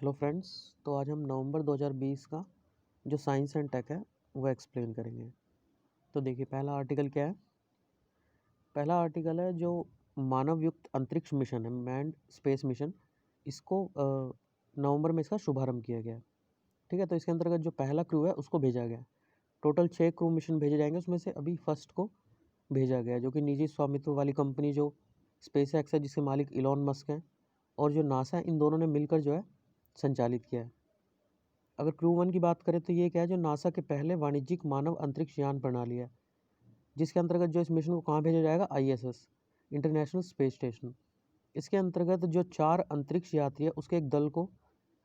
Hello friends. तो आज हम नवंबर 2020 का जो साइंस एंड टेक है वो एक्सप्लेन करेंगे। तो देखिए, पहला आर्टिकल क्या है। पहला आर्टिकल है जो मानव युक्त अंतरिक्ष मिशन है, मैन्ड स्पेस मिशन। इसको नवंबर में इसका शुभारंभ किया गया। ठीक है, तो इसके अंतर्गत जो पहला क्रू है उसको भेजा गया। टोटल 6 क्रू मिशन भेजे जाएंगे, उसमें से अभी फर्स्ट को भेजा गया, जो कि निजी स्वामित्व वाली कंपनी जो स्पेस एक्स है, जिसके मालिक इलॉन मस्क हैं, और जो नासा है, इन दोनों ने मिलकर जो है संचालित किया है। अगर क्रू वन की बात करें तो ये क्या है, जो नासा के पहले वाणिज्यिक मानव अंतरिक्ष यान प्रणाली है, जिसके अंतर्गत जो इस मिशन को कहाँ भेजा जाएगा, ISS इंटरनेशनल स्पेस स्टेशन। इसके अंतर्गत जो 4 अंतरिक्ष यात्री है उसके एक दल को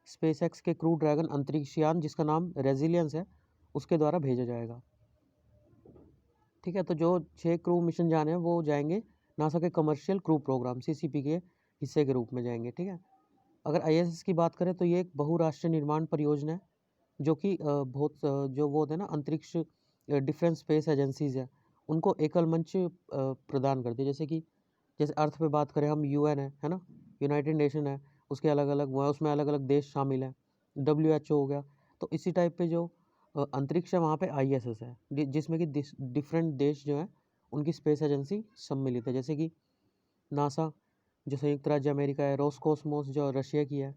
स्पेस एक्स के क्रू ड्रैगन अंतरिक्ष यान, जिसका नाम रेजिलियंस है, उसके द्वारा भेजा जाएगा। ठीक है, तो जो 6 क्रू मिशन जाने हैं वो जाएंगे नासा के कमर्शियल क्रू प्रोग्राम CCP के हिस्से के रूप में जाएंगे। ठीक है, अगर ISS की बात करें तो ये एक बहुराष्ट्रीय निर्माण परियोजना है, जो कि जो वो होते हैं ना अंतरिक्ष डिफरेंस स्पेस एजेंसीज है, उनको एकल मंच प्रदान करती है। जैसे अर्थ पे बात करें हम, UN है ना, यूनाइटेड नेशन है, उसके अलग अलग वो है, उसमें अलग अलग देश शामिल हैं, WHO हो गया। तो इसी टाइप पे जो अंतरिक्ष है वहाँ पे ISS है, जिसमें कि डिफरेंट देश जो है उनकी स्पेस एजेंसी सम्मिलित है। जैसे कि नासा जो संयुक्त राज्य अमेरिका है, रोसकोसमोस जो रशिया की है,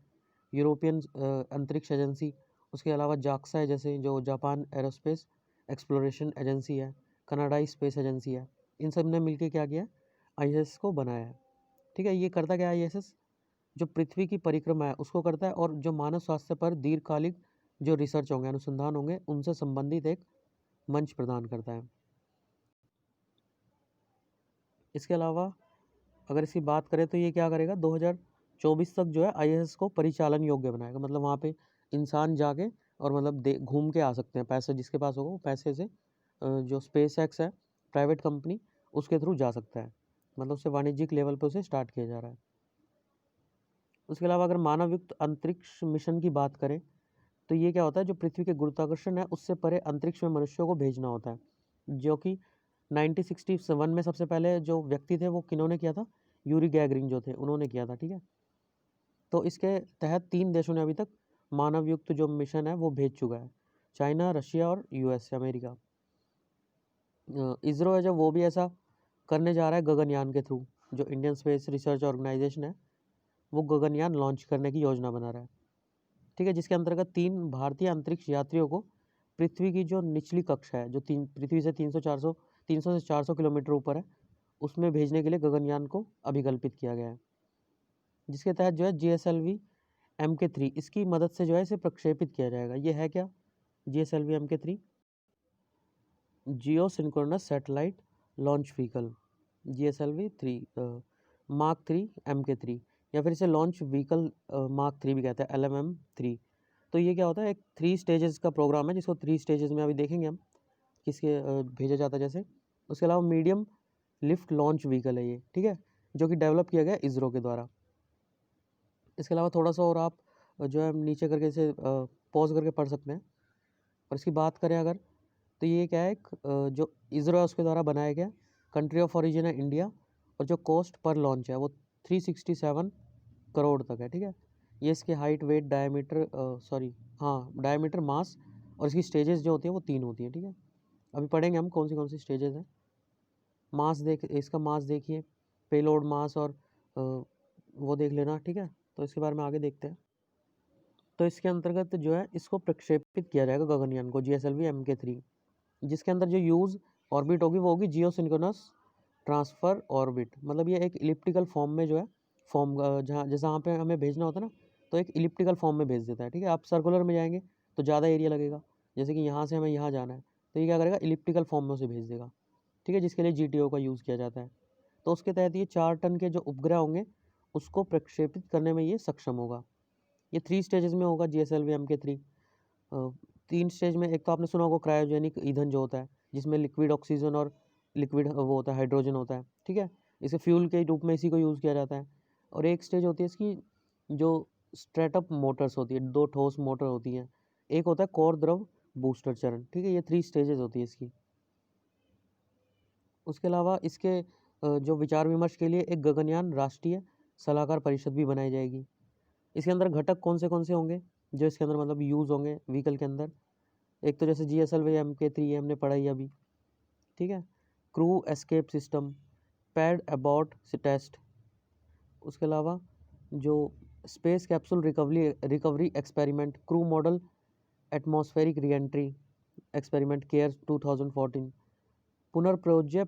यूरोपियन अंतरिक्ष एजेंसी, उसके अलावा जाक्सा है जैसे जो जापान एरोस्पेस एक्सप्लोरेशन एजेंसी है, कनाडाई स्पेस एजेंसी है, इन सब ने मिलकर क्या किया, ISS को बनाया है। ठीक है, ये करता क्या है ISS, जो पृथ्वी की परिक्रमा है उसको करता है, और जो मानव स्वास्थ्य पर दीर्घकालिक जो रिसर्च होंगे, अनुसंधान होंगे, उनसे संबंधित एक मंच प्रदान करता है। इसके अलावा अगर इसकी बात करें तो ये क्या करेगा, 2024 तक जो है ISS को परिचालन योग्य बनाएगा। मतलब वहाँ पे इंसान जाके और मतलब घूम के आ सकते हैं, पैसे जिसके पास होगा वो पैसे से जो स्पेस एक्स है प्राइवेट कंपनी, उसके थ्रू जा सकता है। मतलब उससे वाणिज्यिक लेवल पे उसे स्टार्ट किया जा रहा है। उसके अलावा अगर मानव युक्त अंतरिक्ष मिशन की बात करें तो ये क्या होता है, जो पृथ्वी के गुरुत्वाकर्षण है उससे परे अंतरिक्ष में मनुष्यों को भेजना होता है, जो कि 1967 में सबसे पहले जो व्यक्ति थे वो किन्होंने किया था, यूरी गैगरिन जो थे उन्होंने किया था। ठीक है, तो इसके तहत 3 देशों ने अभी तक मानव युक्त जो मिशन है वो भेज चुका है, चाइना, रशिया और US अमेरिका। इसरो है जो वो भी ऐसा करने जा रहा है गगनयान के थ्रू। जो इंडियन स्पेस रिसर्च ऑर्गेनाइजेशन है वो गगनयान लॉन्च करने की योजना बना रहा है। ठीक है, जिसके अंतर्गत 3 भारतीय अंतरिक्ष यात्रियों को पृथ्वी की जो निचली कक्षा है, जो पृथ्वी से 300 से 400 किलोमीटर ऊपर है, उसमें भेजने के लिए गगनयान को अभिकल्पित किया गया है। जिसके तहत जो है GSLV MK3 इसकी मदद से जो है इसे प्रक्षेपित किया जाएगा। ये है क्या, GSLV MK3 geosynchronous satellite launch vehicle, GSLV 3 Mark 3 MK3, या फिर इसे लॉन्च व्हीकल Mark 3 भी कहते हैं, LMM3। तो ये क्या होता है, एक 3 स्टेजेस का प्रोग्राम है, जिसको 3 स्टेजेस में अभी देखेंगे हम किसके भेजा जाता है जैसे। उसके अलावा मीडियम लिफ्ट लॉन्च व्हीकल है ये। ठीक है, जो कि डेवलप किया गया इसरो के द्वारा। इसके अलावा थोड़ा सा और आप जो है नीचे करके इसे पॉज करके पढ़ सकते हैं। और इसकी बात करें अगर, तो ये क्या है, जो इसरो है उसके द्वारा बनाया गया, कंट्री ऑफ ओरिजिन है इंडिया, और जो कॉस्ट पर लॉन्च है वो 367 करोड़ तक है। ठीक है, ये इसके हाइट, वेट, डायमीटर, मास, और इसकी स्टेजेस जो होती है वो 3 होती हैं। ठीक है, अभी पढ़ेंगे हम कौन सी स्टेजेस हैं। इसका मास देखिए, पेलोड मास, और वो देख लेना। ठीक है, तो इसके बारे में आगे देखते हैं। तो इसके अंतर्गत जो है इसको प्रक्षेपित किया जाएगा गगनयान को, GSLV MK3, जिसके अंदर जो यूज ऑर्बिट होगी वो होगी जियो सिंक्रोनस ट्रांसफर ऑर्बिट। मतलब ये एक इलिप्टिकल फॉर्म में जो है जहाँ पे हमें भेजना होता है ना, तो एक इलिप्टिकल फॉर्म में भेज देता है। ठीक है, आप सर्कुलर में जाएंगे तो ज़्यादा एरिया लगेगा, जैसे कि यहाँ से हमें यहाँ जाना है, तो ये क्या करेगा, इलिप्टिकल फॉर्म में उसे भेज देगा। ठीक है, जिसके लिए GTO का यूज़ किया जाता है। तो उसके तहत ये 4 टन के जो उपग्रह होंगे उसको प्रक्षेपित करने में ये सक्षम होगा। ये 3 स्टेजेस में होगा GSLV MK3। 3 स्टेज में, एक तो आपने सुना होगा क्रायोजेनिक ईंधन जो होता है, जिसमें लिक्विड ऑक्सीजन और लिक्विड वो होता है हाइड्रोजन होता है। ठीक है, इसे फ्यूल के रूप में इसी को यूज़ किया जाता है। और एक स्टेज होती है इसकी जो स्ट्रेटअप मोटर्स होती है, 2 ठोस मोटर होती हैं, एक होता है कोर द्रव बूस्टर चरण। ठीक है, ये 3 स्टेजेस होती है इसकी। उसके अलावा इसके जो विचार विमर्श के लिए एक गगनयान राष्ट्रीय सलाहकार परिषद भी बनाई जाएगी। इसके अंदर घटक कौन से होंगे जो इसके अंदर मतलब यूज़ होंगे व्हीकल के अंदर? एक तो जैसे GSLV Mk3 हमने पढ़ा ही अभी, ठीक है। Crew escape system, pad abort test, उसके अलावा जो space capsule recovery experiment, crew module atmospheric reentry experiment CARE 2014, पुनर्प्रयोज्य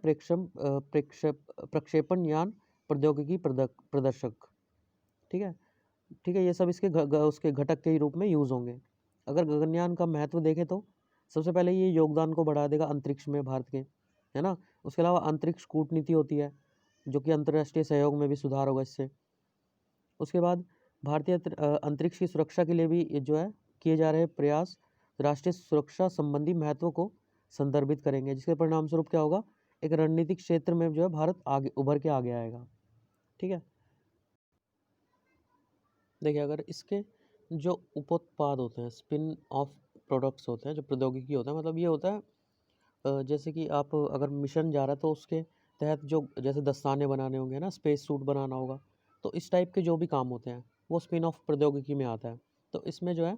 प्रक्षेपण यान प्रौद्योगिकी प्रदर्शक, ठीक है। ठीक है, ये सब इसके उसके घटक के रूप में यूज़ होंगे। अगर गगनयान का महत्व देखें तो सबसे पहले ये योगदान को बढ़ा देगा अंतरिक्ष में भारत के, है ना। उसके अलावा अंतरिक्ष कूटनीति होती है जो कि अंतर्राष्ट्रीय सहयोग में भी सुधार होगा इससे। उसके बाद भारतीय अंतरिक्ष की सुरक्षा के लिए भी जो है किए जा रहे प्रयास राष्ट्रीय सुरक्षा संबंधी महत्व को संदर्भित करेंगे, जिसके परिणाम स्वरूप क्या होगा, एक रणनीतिक क्षेत्र में जो है भारत आगे उभर के आगे आएगा, ठीक है। देखिए, अगर इसके जो उपोत्पाद होते हैं, स्पिन ऑफ प्रोडक्ट्स होते हैं, जो प्रौद्योगिकी होता है, मतलब ये होता है जैसे कि आप अगर मिशन जा रहा है तो उसके तहत जो जैसे दस्ताने बनाने होंगे ना, स्पेस सूट बनाना होगा, तो इस टाइप के जो भी काम होते हैं वो स्पिन ऑफ प्रौद्योगिकी में आता है। तो इसमें जो है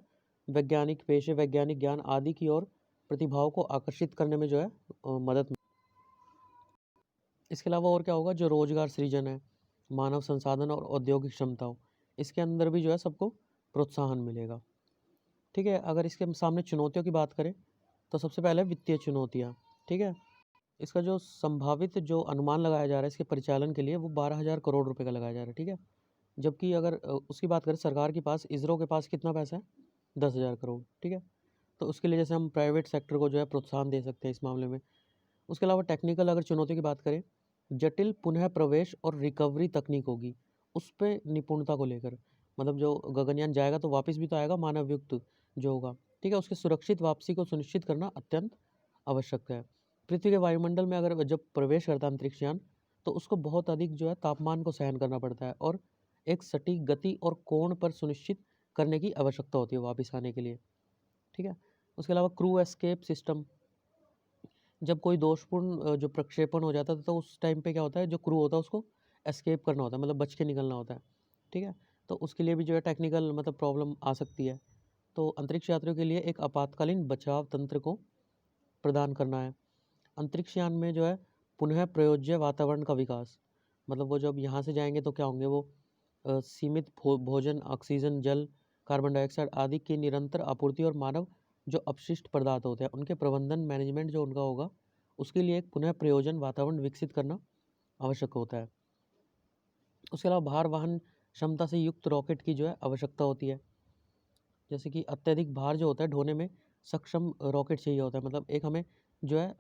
वैज्ञानिक पेशे, वैज्ञानिक ज्ञान आदि की ओर प्रतिभाओं को आकर्षित करने में जो है मदद। इसके अलावा और क्या होगा, जो रोजगार सृजन है, मानव संसाधन और औद्योगिक क्षमताओं, इसके अंदर भी जो है सबको प्रोत्साहन मिलेगा, ठीक है। अगर इसके सामने चुनौतियों की बात करें तो सबसे पहले वित्तीय चुनौतियाँ, ठीक है। इसका जो संभावित जो अनुमान लगाया जा रहा है इसके परिचालन के लिए वो 12,000 करोड़ रुपए का लगाया जा रहा है, ठीक है। जबकि अगर उसकी बात करें सरकार के पास, इसरो के पास कितना पैसा है, 10,000 करोड़, ठीक है। तो उसके लिए जैसे हम प्राइवेट सेक्टर को जो है प्रोत्साहन दे सकते हैं इस मामले में। उसके अलावा टेक्निकल अगर चुनौती की बात करें, जटिल पुनः प्रवेश और रिकवरी तकनीक होगी, उस पे निपुणता को लेकर, मतलब जो गगनयान जाएगा तो वापस भी तो आएगा मानवयुक्त जो होगा, ठीक है। उसकी सुरक्षित वापसी को सुनिश्चित करना अत्यंत आवश्यक है। पृथ्वी के वायुमंडल में अगर जब प्रवेश करता है अंतरिक्ष यान, तो उसको बहुत अधिक जो है तापमान को सहन करना पड़ता है और एक सटीक गति और कोण पर सुनिश्चित करने की आवश्यकता होती है वापस आने के लिए, ठीक है। उसके अलावा क्रू एस्केप सिस्टम, जब कोई दोषपूर्ण जो प्रक्षेपण हो जाता है तो उस टाइम पे क्या होता है, जो क्रू होता है उसको एस्केप करना होता है, मतलब बच के निकलना होता है, ठीक है। तो उसके लिए भी जो है टेक्निकल मतलब प्रॉब्लम आ सकती है। तो अंतरिक्ष यात्रियों के लिए एक आपातकालीन बचाव तंत्र को प्रदान करना है। अंतरिक्ष यान में जो है पुनः प्रयोज्य वातावरण का विकास, मतलब वो जब यहाँ से जाएंगे तो क्या होंगे, वो सीमित भोजन, ऑक्सीजन, जल, कार्बन डाइऑक्साइड आदि की निरंतर आपूर्ति और मानव जो अपशिष्ट पदार्थ होते हैं उनके प्रबंधन, मैनेजमेंट जो उनका होगा, उसके लिए एक पुनः प्रयोजन वातावरण विकसित करना आवश्यक होता है। उसके अलावा भार वहन क्षमता से युक्त रॉकेट की जो है आवश्यकता होती है, जैसे कि अत्यधिक भार जो होता है ढोने में सक्षम रॉकेट चाहिए होता है। मतलब एक हमें जो है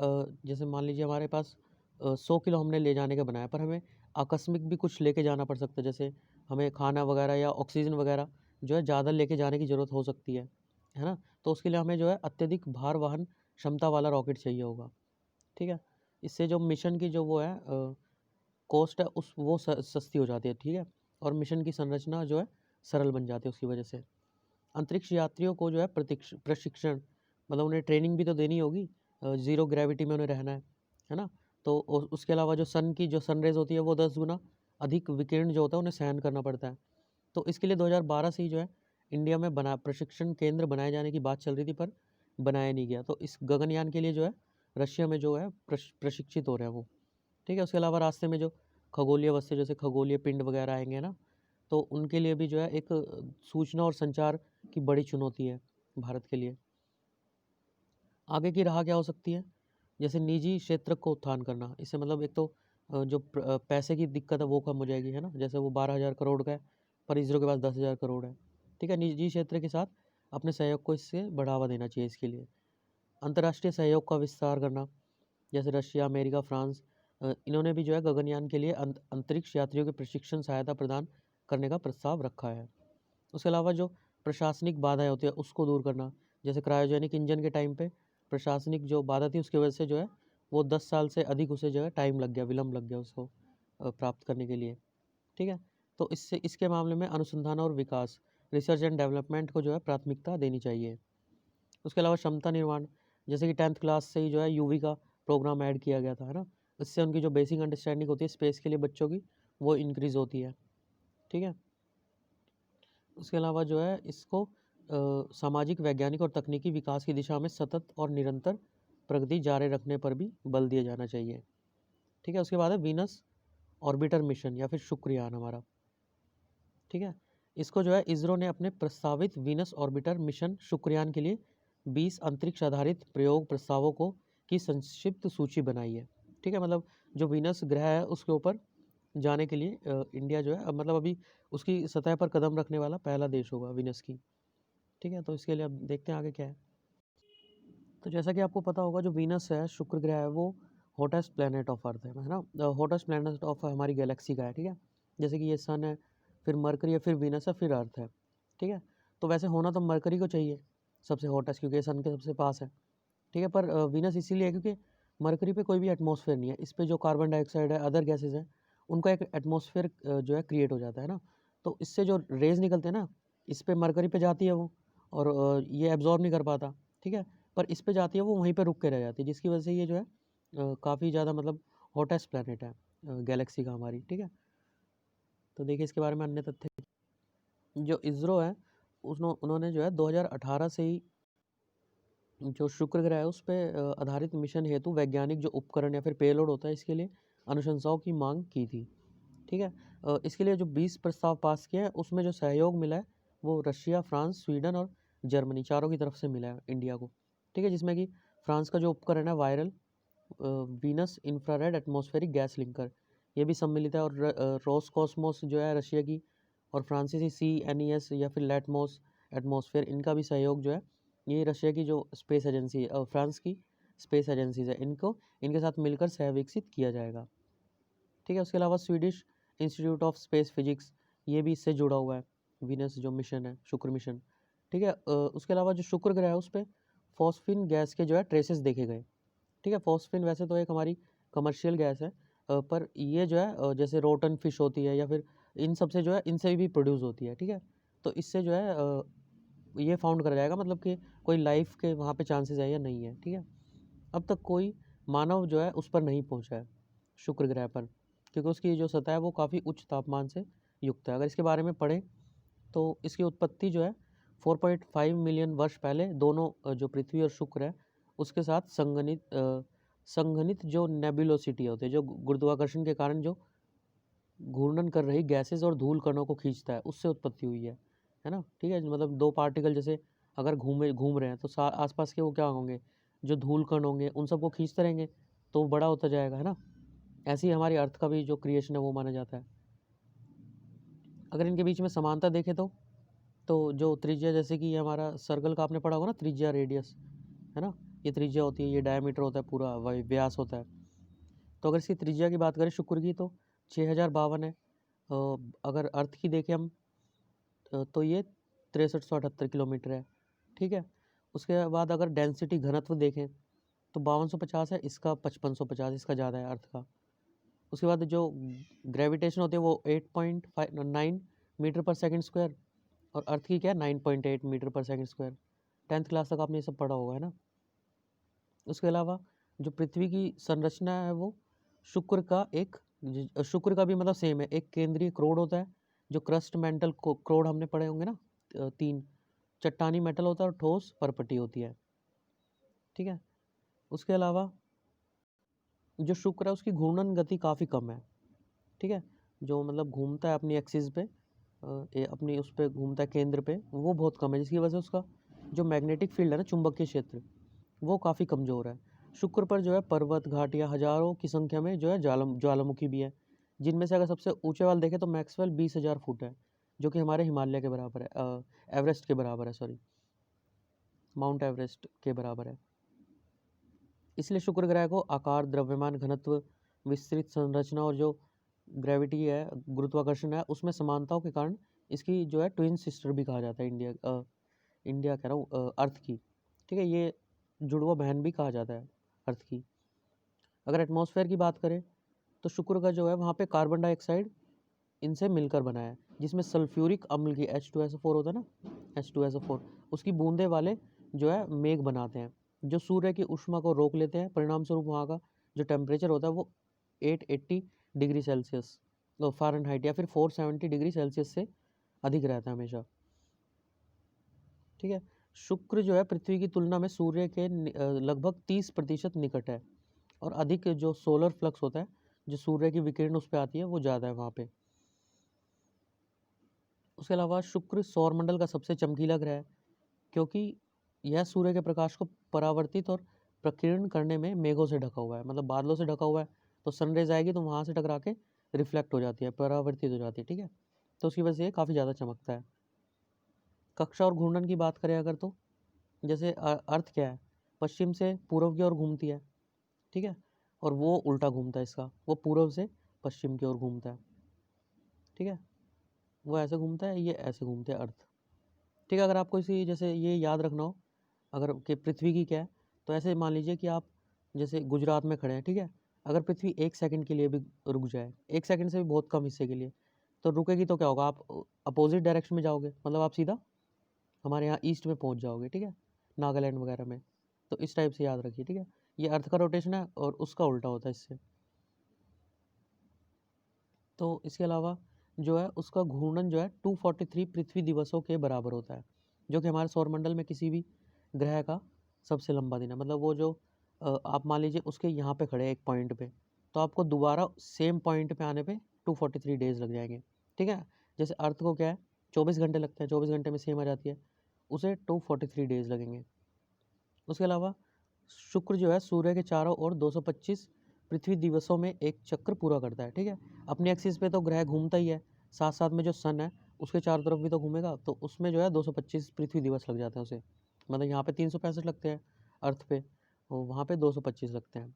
जैसे मान लीजिए हमारे पास 100 किलो हमने ले जाने का बनाया, पर हमें आकस्मिक भी कुछ लेके जाना पड़ सकता है, जैसे हमें खाना वगैरह या ऑक्सीजन वगैरह जो है ज़्यादा लेके जाने की ज़रूरत हो सकती है ना। तो उसके लिए हमें जो है अत्यधिक भार वहन क्षमता वाला रॉकेट चाहिए होगा, ठीक है। इससे जो मिशन की जो वो है कॉस्ट है उस वो सस्ती हो जाती है, ठीक है। और मिशन की संरचना जो है सरल बन जाती है उसकी वजह से। अंतरिक्ष यात्रियों को जो है प्रशिक्षण, मतलब उन्हें ट्रेनिंग भी तो देनी होगी, ज़ीरो ग्रेविटी में उन्हें रहना है ना। तो उसके अलावा जो सन की जो सनरेज होती है वो 10 गुना अधिक विकिरण जो होता है उन्हें सहन करना पड़ता है। तो इसके लिए 2012 से ही जो है इंडिया में प्रशिक्षण केंद्र बनाए जाने की बात चल रही थी, पर बनाया नहीं गया। तो इस गगनयान के लिए जो है रशिया में जो है प्रशिक्षित हो रहे हैं वो, ठीक है। उसके अलावा रास्ते में जो खगोलीय वस्तु जैसे खगोलीय पिंड वगैरह आएंगे ना, तो उनके लिए भी जो है एक सूचना और संचार की बड़ी चुनौती है भारत के लिए। आगे की राह क्या हो सकती है, जैसे निजी क्षेत्र को उत्थान करना, इससे मतलब एक तो जो पैसे की दिक्कत है वो कम हो जाएगी, है ना। जैसे वो 12,000 करोड़ का है पर इसरो के पास 10,000 करोड़ है, ठीक है। निजी क्षेत्र के साथ अपने सहयोग को इससे बढ़ावा देना चाहिए। इसके लिए अंतर्राष्ट्रीय सहयोग का विस्तार करना, जैसे रशिया, अमेरिका, फ्रांस, इन्होंने भी जो है गगनयान के लिए अंतरिक्ष यात्रियों के प्रशिक्षण सहायता प्रदान करने का प्रस्ताव रखा है। उसके अलावा जो प्रशासनिक बाधाएं होती है उसको दूर करना, जैसे क्रायोजेनिक इंजन के टाइम पे प्रशासनिक जो बाधा थी उसकी वजह से जो है वो 10 साल से अधिक उसे जो है टाइम लग गया, विलम्ब लग गया उसको प्राप्त करने के लिए, ठीक है। तो इससे इसके मामले में अनुसंधान और विकास, रिसर्च एंड डेवलपमेंट को जो है प्राथमिकता देनी चाहिए। उसके अलावा क्षमता निर्माण, जैसे कि 10th क्लास से ही जो है यूवी का प्रोग्राम ऐड किया गया था, है ना। इससे उनकी जो बेसिक अंडरस्टैंडिंग होती है स्पेस के लिए बच्चों की, वो इंक्रीज़ होती है, ठीक है। उसके अलावा जो है इसको सामाजिक, वैज्ञानिक और तकनीकी विकास की दिशा में सतत और निरंतर प्रगति जारी रखने पर भी बल दिया जाना चाहिए। ठीक है, उसके बाद है वीनस ऑर्बिटर मिशन या फिर शुक्रयान हमारा। ठीक है, इसको जो है इसरो ने अपने प्रस्तावित वीनस ऑर्बिटर मिशन शुक्रयान के लिए 20 अंतरिक्ष आधारित प्रयोग प्रस्तावों को की संक्षिप्त सूची बनाई है। ठीक है, मतलब जो वीनस ग्रह है उसके ऊपर जाने के लिए इंडिया जो है मतलब अभी उसकी सतह पर कदम रखने वाला पहला देश होगा वीनस की। ठीक है, तो इसके लिए अब देखते हैं आगे क्या है। तो जैसा कि आपको पता होगा जो वीनस है, शुक्र ग्रह है, वो हॉटेस्ट प्लैनेट ऑफ अर्थ है ना, हॉटेस्ट प्लैनेट ऑफ हमारी गैलेक्सी का है। ठीक है, जैसे कि ये सन है, फिर मरकरी है, फिर वीनस है, फिर अर्थ है। ठीक है, तो वैसे होना तो मरकरी को चाहिए सबसे हॉटेस्ट, क्योंकि ये सन के सबसे पास है। ठीक है, पर वीनस इसीलिए है क्योंकि मरकरी पे कोई भी एटमॉस्फेयर नहीं है, इस पे जो कार्बन डाइऑक्साइड है, अदर गैसेज है, उनका एक एटमॉस्फेयर जो है क्रिएट हो जाता है ना, तो इससे जो रेज निकलते हैं ना, इस पे मरकरी पे जाती है वो, और ये एब्जॉर्ब नहीं कर पाता। ठीक है, पर इस पे जाती है वो वहीं पे रुक के रह जाती है, जिसकी वजह से ये जो है काफ़ी ज़्यादा मतलब हॉटेस्ट प्लैनेट है गैलेक्सी का हमारी। ठीक है, तो देखिए इसके बारे में अन्य तथ्य। जो इसरो है उन्होंने जो है 2018 से ही जो शुक्र ग्रह है उस पर आधारित मिशन हेतु वैज्ञानिक जो उपकरण या फिर पेलोड होता है, इसके लिए अनुशंसाओं की मांग की थी। ठीक है, इसके लिए जो 20 प्रस्ताव पास किए हैं उसमें जो सहयोग मिला है वो रशिया, फ्रांस, स्वीडन और जर्मनी चारों की तरफ से मिला है इंडिया को। ठीक है, जिसमें कि फ्रांस का जो उपकरण है viral Venus infrared atmospheric gas linker, ये भी सम्मिलित है, और रोसकॉस्मोस जो है रशिया की, और फ्रांसीसी CNES या फिर लैटमोस एटमॉस्फेयर, इनका भी सहयोग जो है, ये रशिया की जो स्पेस एजेंसी है, फ्रांस की स्पेस एजेंसीज है, इनके साथ मिलकर सह विकसित किया जाएगा। ठीक है, उसके अलावा Swedish institute of space physics, ये भी इससे जुड़ा हुआ है, वीनस जो मिशन है, शुक्र मिशन। ठीक है, उसके अलावा जो शुक्र ग्रह है उस पर फॉस्फिन गैस के जो है ट्रेसेस देखे गए। ठीक है, फॉस्फिन वैसे तो एक हमारी कमर्शियल गैस है, पर ये जो है जैसे रोटन फिश होती है या फिर इन सब से जो है, इनसे भी प्रोड्यूस होती है। ठीक है, तो इससे जो है ये फाउंड करा जाएगा मतलब कि कोई लाइफ के वहाँ पे चांसेस है या नहीं है। ठीक है, अब तक कोई मानव जो है उस पर नहीं पहुँचा है शुक्र ग्रह पर, क्योंकि उसकी जो सतह है वो काफ़ी उच्च तापमान से युक्त है। अगर इसके बारे में पढ़ें तो इसकी उत्पत्ति जो है 4.5 मिलियन वर्ष पहले दोनों जो पृथ्वी और शुक्र है उसके साथ संघनित जो नेबुलोसिटी होते हैं, जो गुरुत्वाकर्षण के कारण जो घूर्णन कर रही गैसेस और धूल कणों को खींचता है, उससे उत्पत्ति हुई है ना। ठीक है, मतलब दो पार्टिकल जैसे अगर घूम रहे हैं तो आसपास के वो क्या होंगे, जो धूल कण होंगे उन सबको खींचते रहेंगे तो वो बड़ा होता जाएगा, है ना। ऐसे ही हमारी अर्थ का भी जो क्रिएशन है वो माना जाता है। अगर इनके बीच में समानता देखें तो जो त्रिज्या, जैसे कि ये हमारा सर्कल का आपने पढ़ा होगा ना, त्रिज्या रेडियस, है ना, ये त्रिज्या होती है, ये डायमीटर होता है, पूरा व्यास होता है। तो अगर इसकी त्रिज्या की बात करें शुक्र की तो 6052 है। अगर अर्थ की देखें हम तो ये 6378 किलोमीटर है। ठीक है, उसके बाद अगर डेंसिटी घनत्व देखें तो 5250 है, इसका 5550, इसका ज़्यादा है अर्थ का। उसके बाद जो ग्रेविटेशन होती है वो 8.9 मीटर पर सेकंड स्क्वायर, और अर्थ की क्या है 9.8 मीटर पर सेकंड स्क्वायर। 10th क्लास तक आपने ये सब पढ़ा होगा, है ना। उसके अलावा जो पृथ्वी की संरचना है वो शुक्र का भी मतलब सेम है, एक केंद्रीय क्रोड होता है, जो क्रस्ट मेंटल क्रोड हमने पढ़े होंगे ना, 3 चट्टानी मेटल होता है और ठोस परपटी होती है। ठीक है, उसके अलावा जो शुक्र है उसकी घूर्णन गति काफ़ी कम है। ठीक है, जो मतलब घूमता है अपनी एक्सिस पे, अपनी उस पर घूमता है केंद्र पे, वो बहुत कम है, जिसकी वजह से उसका जो मैग्नेटिक फील्ड है ना, चुंबकीय क्षेत्र, वो काफ़ी कमज़ोर है। शुक्र पर जो है पर्वत, घाटियाँ हज़ारों की संख्या में जो है ज्वालामुखी भी है, जिनमें से अगर सबसे ऊंचे वाले देखें तो मैक्सवेल 20,000 फुट है, जो कि हमारे हिमालय के बराबर है, एवरेस्ट के बराबर है, सॉरी, माउंट एवरेस्ट के बराबर है। इसलिए शुक्र ग्रह को आकार, द्रव्यमान, घनत्व, विस्तृत संरचना और जो ग्रेविटी है, गुरुत्वाकर्षण है, उसमें समानताओं के कारण इसकी जो है ट्विन सिस्टर भी कहा जाता है, इंडिया कह रहा हूँ, अर्थ की। ठीक है, ये जुड़वा बहन भी कहा जाता है अर्थ की। अगर एटमॉस्फेयर की बात करें तो शुक्र का जो है वहाँ पे कार्बन डाइऑक्साइड इनसे मिलकर बना है, जिसमें सल्फ्यूरिक अम्ल की H2SO4 होता है ना, H2SO4, उसकी बूंदे वाले जो है मेघ बनाते हैं, जो सूर्य की ऊष्मा को रोक लेते हैं। परिणाम स्वरूप वहाँ का जो टेम्परेचर होता है वो 880 डिग्री सेल्सियस फ़ारेनहाइट या फिर 470 डिग्री सेल्सियस से अधिक रहता है हमेशा। ठीक है। शुक्र जो है पृथ्वी की तुलना में सूर्य के लगभग 30% निकट है, और अधिक जो सोलर फ्लक्स होता है, जो सूर्य की विकिरण उस पर आती है, वो ज़्यादा है वहाँ पे। उसके अलावा शुक्र सौरमंडल का सबसे चमकीला ग्रह है, क्योंकि यह सूर्य के प्रकाश को परावर्तित और प्रकीर्णन करने में मेघों से ढका हुआ है, मतलब बादलों से ढका हुआ है। तो सनरेज आएगी तो वहाँ से टकरा के रिफ्लेक्ट हो जाती है, परावर्तित हो जाती है, ठीक है। तो उसकी वजह से ये काफ़ी ज़्यादा चमकता है। कक्षा और घूर्णन की बात करें अगर, तो जैसे अर्थ क्या है, पश्चिम से पूर्व की ओर घूमती है, ठीक है, और वो उल्टा घूमता है इसका, वो पूर्व से पश्चिम की ओर घूमता है, ठीक है। वो ऐसे घूमता है, ये ऐसे घूमते हैं अर्थ, ठीक है। अगर आपको इसी जैसे ये याद रखना हो अगर कि पृथ्वी की क्या है, तो ऐसे मान लीजिए कि आप जैसे गुजरात में खड़े हैं, ठीक है। अगर पृथ्वी 1 सेकंड के लिए भी रुक जाए, 1 सेकंड से भी बहुत कम हिस्से के लिए, तो रुकेगी तो क्या होगा, आप अपोजिट डायरेक्शन में जाओगे, मतलब आप सीधा हमारे यहाँ ईस्ट में पहुँच जाओगे, ठीक है, नागालैंड वगैरह में। तो इस टाइप से याद रखिए, ठीक है। ये अर्थ का रोटेशन है और उसका उल्टा होता है इससे। तो इसके अलावा जो है उसका घूर्णन जो है 243 पृथ्वी दिवसों के बराबर होता है, जो कि हमारे सौरमंडल में किसी भी ग्रह का सबसे लंबा दिन है। मतलब वो जो आप मान लीजिए उसके यहाँ पे खड़े हैं एक पॉइंट पे, तो आपको दोबारा सेम पॉइंट पे आने पे 243 डेज लग जाएंगे, ठीक है। जैसे अर्थ को क्या है 24 घंटे लगते हैं, 24 घंटे में सेम आ जाती है, उसे 243 डेज लगेंगे। उसके अलावा शुक्र जो है सूर्य के चारों ओर 225 पृथ्वी दिवसों में एक चक्र पूरा करता है, ठीक है। अपनी एक्सिस पे तो ग्रह घूमता ही है, साथ साथ में जो सन है उसके चारों तरफ भी तो घूमेगा, तो उसमें जो है 225 पृथ्वी दिवस लग जाते हैं उसे। मतलब यहाँ पे 365 लगते हैं अर्थ पे, और वहाँ पे 225 लगते हैं।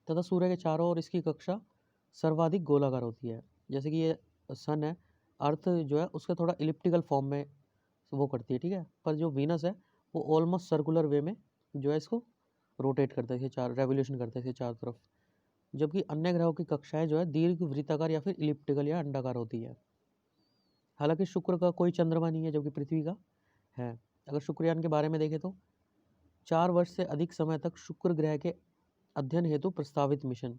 तथा सूर्य के चारों ओर इसकी कक्षा सर्वाधिक गोलाकार होती है। जैसे कि ये सन है, अर्थ जो है उसका थोड़ा इलिप्टिकल फॉर्म में वो करती है, ठीक है। पर जो वीनस है वो ऑलमोस्ट सर्कुलर वे में जो है इसको रोटेट करता है, इसे चार रेवोल्यूशन करता है इसे चारों तरफ। जबकि अन्य ग्रहों की कक्षाएं जो है दीर्घ वृत्ताकार या फिर इलिप्टिकल या अंडाकार होती है। हालांकि शुक्र का कोई चंद्रमा नहीं है, जबकि पृथ्वी का है। अगर शुक्रयान के बारे में देखें तो 4 वर्ष से अधिक समय तक शुक्र ग्रह के अध्ययन हेतु प्रस्तावित मिशन,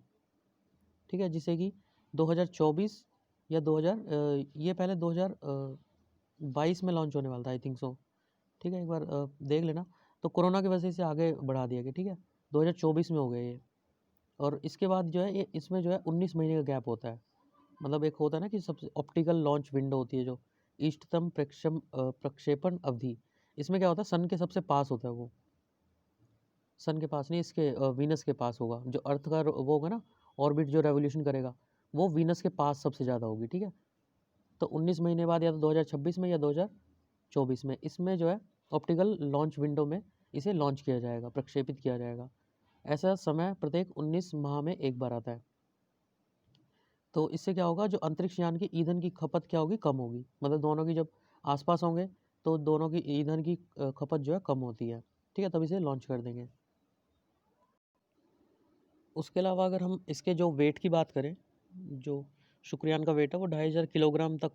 ठीक है, जिसे कि 2024 या 2000 ये पहले 2022 में लॉन्च होने वाला था, आई थिंक सो, ठीक है। एक बार देख लेना। तो कोरोना की वजह से आगे बढ़ा दिया गया, ठीक है, 2024 में हो गया ये। और इसके बाद जो है ये इसमें जो है 19 महीने का गैप होता है। मतलब एक होता है ना कि सबसे ऑप्टिकल लॉन्च विंडो होती है जो इष्टतम प्रक्षेपण अवधि, इसमें क्या होता है सन के सबसे पास होता है वो, सन के पास नहीं, इसके वीनस के पास होगा। जो अर्थ का वो होगा ना ऑर्बिट जो रेवोल्यूशन करेगा, वो वीनस के पास सबसे ज़्यादा होगी, ठीक है। तो 19 महीने बाद या तो 2026 में या 2024 में इसमें जो है ऑप्टिकल लॉन्च विंडो में इसे लॉन्च किया जाएगा, प्रक्षेपित किया जाएगा। ऐसा समय प्रत्येक 19 माह में एक बार आता है। तो इससे क्या होगा, जो अंतरिक्ष यान की ईंधन की खपत क्या होगी, कम होगी। मतलब दोनों की जब आसपास होंगे तो दोनों की ईंधन की खपत जो है कम होती है, ठीक है, तब इसे लॉन्च कर देंगे। उसके अलावा अगर हम इसके जो वेट की बात करें, जो शुक्रयान का वेट है वो 2500 किलोग्राम तक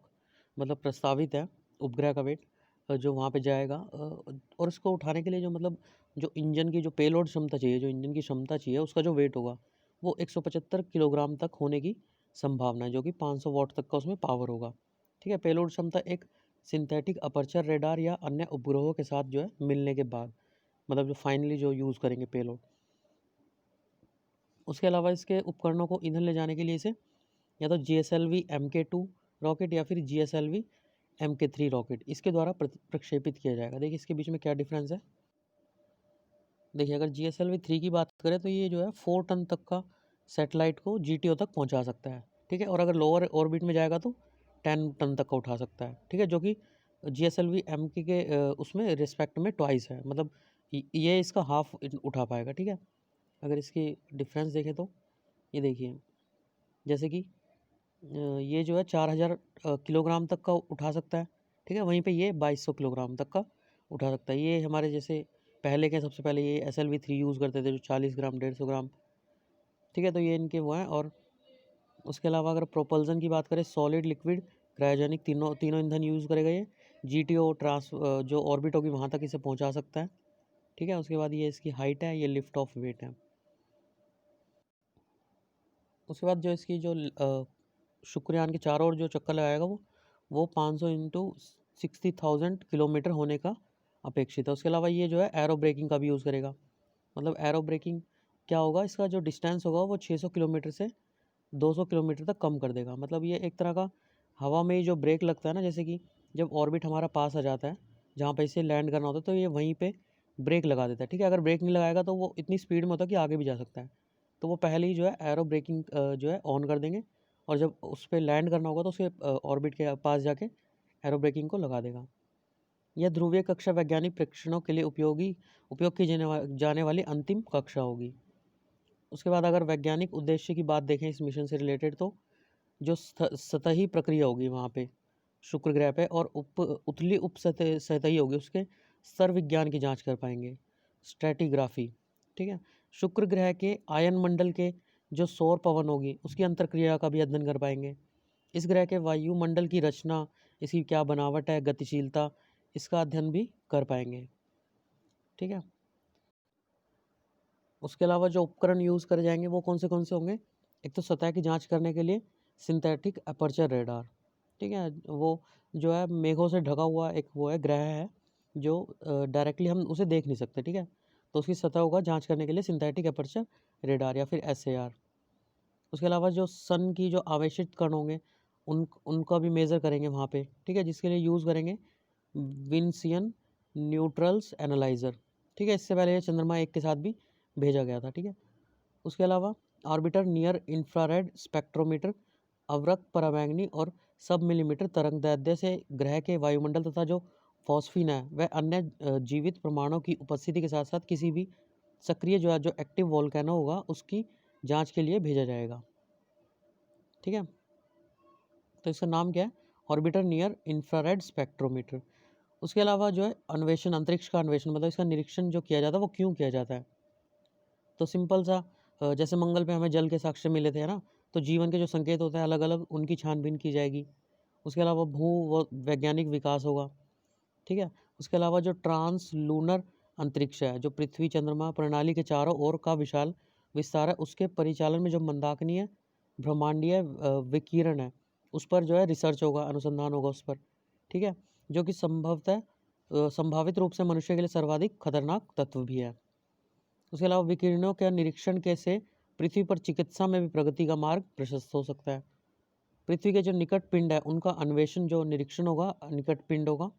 मतलब प्रस्तावित है, उपग्रह का वेट जो वहाँ पे जाएगा। और इसको उठाने के लिए जो मतलब जो इंजन की जो पेलोड क्षमता चाहिए, जो इंजन की क्षमता चाहिए, उसका जो वेट होगा वो 175 किलोग्राम तक होने की संभावना है, जो कि 500 वाट तक का उसमें पावर होगा, ठीक है। पेलोड क्षमता एक सिंथेटिक अपर्चर रेडार या अन्य उपग्रहों के साथ जो है मिलने के बाद, मतलब जो फाइनली जो यूज़ करेंगे पेलोड। उसके अलावा इसके उपकरणों को ईंधन ले जाने के लिए इसे या तो GSLV Mk2 रॉकेट या फिर GSLV Mk3 रॉकेट इसके द्वारा प्रक्षेपित किया जाएगा। देखिए इसके बीच में क्या डिफरेंस है। देखिए अगर GSLV 3 की बात करें तो ये जो है 4 टन तक का सैटेलाइट को GTO तक पहुंचा सकता है, ठीक है। और अगर लोअर ऑर्बिट में जाएगा तो 10 टन तक का उठा सकता है, ठीक है, जो कि GSLV Mk के उसमें रिस्पेक्ट में ट्वाइस है। मतलब ये इसका हाफ उठा पाएगा, ठीक है। अगर इसकी डिफरेंस देखें तो ये देखिए, जैसे कि ये जो है 4000 किलोग्राम तक का उठा सकता है, ठीक है। वहीं पे ये 2200 किलोग्राम तक का उठा सकता है। ये हमारे जैसे पहले के सबसे पहले ये SLV 3 यूज़ करते थे जो 40 ग्राम 150 ग्राम, ठीक है। तो ये इनके वो हैं। और उसके अलावा अगर प्रोपल्सन की बात करें, सॉलिड लिक्विड क्रायोजेनिक तीनों तीनों ईंधन यूज़ करेगा ये। GTO जो ऑर्बिट होगी वहाँ तक इसे पहुँचा सकता है, ठीक है। उसके बाद ये इसकी हाइट है, ये लिफ्ट ऑफ वेट है। उसके बाद जो इसकी जो शुक्रयान के चारों ओर जो चक्कर लगाएगा वो 500 इंटू 60,000 किलोमीटर होने का अपेक्षित है। उसके अलावा ये जो है एरो ब्रेकिंग का भी यूज़ करेगा। मतलब एरो ब्रेकिंग क्या होगा, इसका जो डिस्टेंस होगा वो 600 किलोमीटर से 200 किलोमीटर तक कम कर देगा। मतलब ये एक तरह का हवा में ही जो ब्रेक लगता है ना, जैसे कि जब ऑर्बिट हमारा पास आ जाता है जहाँ पे इसे लैंड करना होता है, तो ये वहीं पे ब्रेक लगा देता है। ठीक है, अगर ब्रेक नहीं लगाएगा तो वो इतनी स्पीड में होता है कि आगे भी जा सकता है। तो वो पहले ही जो है एरो ब्रेकिंग जो है ऑन कर देंगे, और जब उस पर लैंड करना होगा तो उसके ऑर्बिट के पास जाके एरो ब्रेकिंग को लगा देगा। यह ध्रुवीय कक्षा वैज्ञानिक परीक्षणों के लिए उपयोग की जाने वाली अंतिम कक्षा होगी। उसके बाद अगर वैज्ञानिक उद्देश्य की बात देखें इस मिशन से रिलेटेड, तो जो सतही प्रक्रिया होगी वहाँ पे शुक्र ग्रह पे, और उथली उप सतही होगी, उसके स्तर विज्ञान की जांच कर पाएंगे, स्ट्रेटिग्राफी। ठीक है, शुक्र ग्रह के आयन मंडल के जो सौर पवन होगी उसकी अंतरक्रिया का भी अध्ययन कर पाएंगे। इस ग्रह के वायुमंडल की रचना, इसकी क्या बनावट है, गतिशीलता, इसका अध्ययन भी कर पाएंगे। ठीक है, उसके अलावा जो उपकरण यूज़ करे जाएंगे वो कौन से होंगे। एक तो सतह की जांच करने के लिए सिंथेटिक अपर्चर रेडार। ठीक है, वो जो है मेघों से ढका हुआ एक वो है, ग्रह है, जो डायरेक्टली हम उसे देख नहीं सकते। ठीक है, तो उसकी सतह का जांच करने के लिए सिंथेटिक अपर्चर रेडार या फिर SAR। उसके अलावा जो सन की जो आवेशित कण होंगे उनका भी मेज़र करेंगे वहाँ पे। ठीक है, जिसके लिए यूज़ करेंगे विन्सियन न्यूट्रल्स एनालाइज़र। ठीक है, इससे पहले ये चंद्रमा 1 के साथ भी भेजा गया था। ठीक है, उसके अलावा ऑर्बिटर नियर इंफ्रारेड स्पेक्ट्रोमीटर अवरक्त पराबैंगनी और सब मिलीमीटर तरंगदैर्ध्य से ग्रह के वायुमंडल तथा जो फॉस्फीन है वह अन्य जीवित परमाणुओं की उपस्थिति के साथ साथ किसी भी सक्रिय जो एक्टिव वोल्केनो होगा उसकी जांच के लिए भेजा जाएगा। ठीक है, तो इसका नाम क्या है, ऑर्बिटर नियर इंफ्रारेड स्पेक्ट्रोमीटर। उसके अलावा जो है अन्वेषण, अंतरिक्ष का अन्वेषण, मतलब इसका निरीक्षण जो किया जाता है वो क्यों किया जाता है। तो सिंपल सा, जैसे मंगल पे हमें जल के साक्ष्य मिले थे, है ना, तो जीवन के जो संकेत होते हैं अलग अलग, उनकी छानबीन की जाएगी। उसके अलावा भू वैज्ञानिक विकास होगा। ठीक है, उसके अलावा जो ट्रांस लूनर अंतरिक्ष है, जो पृथ्वी चंद्रमा प्रणाली के चारों ओर का विशाल विस्तार है, उसके परिचालन में जो मंदाकिनीय ब्रह्मांडीय विकिरण है उस पर जो है रिसर्च होगा, अनुसंधान होगा उस पर। ठीक है, जो कि संभावित रूप से मनुष्य के लिए सर्वाधिक खतरनाक तत्व भी है। उसके अलावा विकिरणों के निरीक्षण के से पृथ्वी पर चिकित्सा में भी प्रगति का मार्ग प्रशस्त हो सकता है। पृथ्वी के जो निकट पिंड है उनका अन्वेषण, जो निरीक्षण होगा निकट पिंड होगा,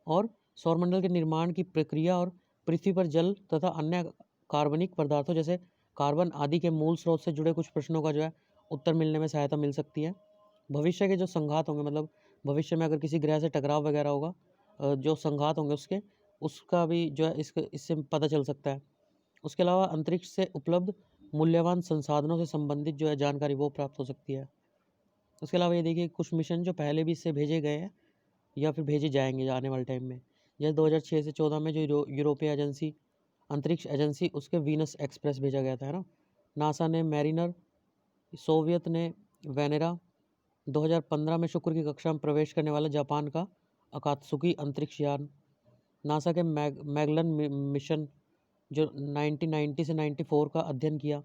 और सौरमंडल के निर्माण की प्रक्रिया, और पृथ्वी पर जल तथा अन्य कार्बनिक पदार्थों जैसे कार्बन आदि के मूल स्रोत से जुड़े कुछ प्रश्नों का जो है उत्तर मिलने में सहायता मिल सकती है। भविष्य के जो संघात होंगे, मतलब भविष्य में अगर किसी ग्रह से टकराव वगैरह होगा, जो संघात होंगे उसका भी जो है इससे पता चल सकता है। उसके अलावा अंतरिक्ष से उपलब्ध मूल्यवान संसाधनों से संबंधित जो है जानकारी वो प्राप्त हो सकती है। उसके अलावा ये देखिए कुछ मिशन जो पहले भी इससे भेजे गए हैं या फिर भेजे जाएंगे आने वाले टाइम में। जैसे 2006 से 14 में जो यूरोपीय एजेंसी, अंतरिक्ष एजेंसी, उसके वीनस एक्सप्रेस भेजा गया था, है ना। नासा ने मैरिनर, सोवियत ने वेनेरा, 2015 में शुक्र की कक्षा में प्रवेश करने वाला जापान का अकात्सुकी अंतरिक्ष यान, नासा के मैगलन मिशन जो 1990 से 94 का अध्ययन किया,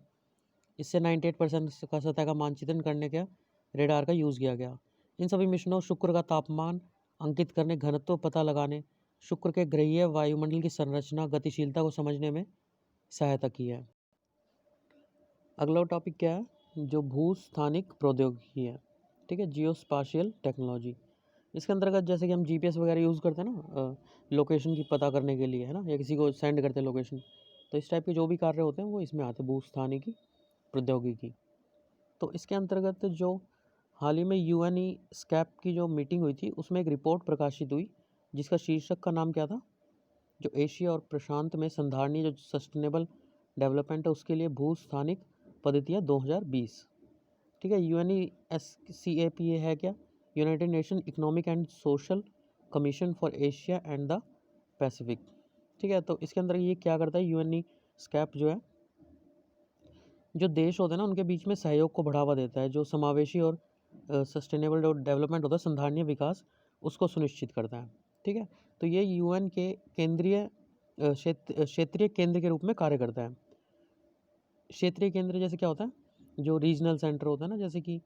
इससे 98% का सतह का मानचित्रण करने का रेडार का यूज़ किया गया। इन सभी मिशनों शुक्र का तापमान अंकित करने, घनत्व पता लगाने, शुक्र के ग्रहीय वायुमंडल की संरचना, गतिशीलता को समझने में सहायता की है। अगला टॉपिक क्या है, जो भूस्थानिक प्रौद्योगिकी है। ठीक है, जियोस्पाशियल टेक्नोलॉजी। इसके अंतर्गत जैसे कि हम GPS वगैरह यूज़ करते हैं ना, लोकेशन की पता करने के लिए, है ना, या किसी को सेंड करते हैं लोकेशन, तो इस टाइप के जो भी कार्य होते हैं वो इसमें आते हैं, भूस्थानिकी प्रौद्योगिकी। तो इसके अंतर्गत जो हाल ही में UNESCAP की जो मीटिंग हुई थी उसमें एक रिपोर्ट प्रकाशित हुई जिसका शीर्षक का नाम क्या था, जो एशिया और प्रशांत में संधारणीय जो सस्टेनेबल डेवलपमेंट है उसके लिए भूस्थानिक पद्धतियाँ 2020। ठीक है, UNESCAP ये है क्या, United nation economic and social commission for Asia and the Pacific. ठीक है, तो इसके अंदर ये क्या करता है, UNESCAP जो है जो देश होते हैं ना उनके बीच में सहयोग को बढ़ावा देता है, जो समावेशी और सस्टेनेबल जो डेवलपमेंट होता है, संधारणीय विकास, उसको सुनिश्चित करता है। ठीक है, तो ये UN के केंद्रीय क्षेत्रीय केंद्र के रूप में कार्य करता है। क्षेत्रीय केंद्र जैसे क्या होता है, जो रीजनल सेंटर होता है ना, जैसे कि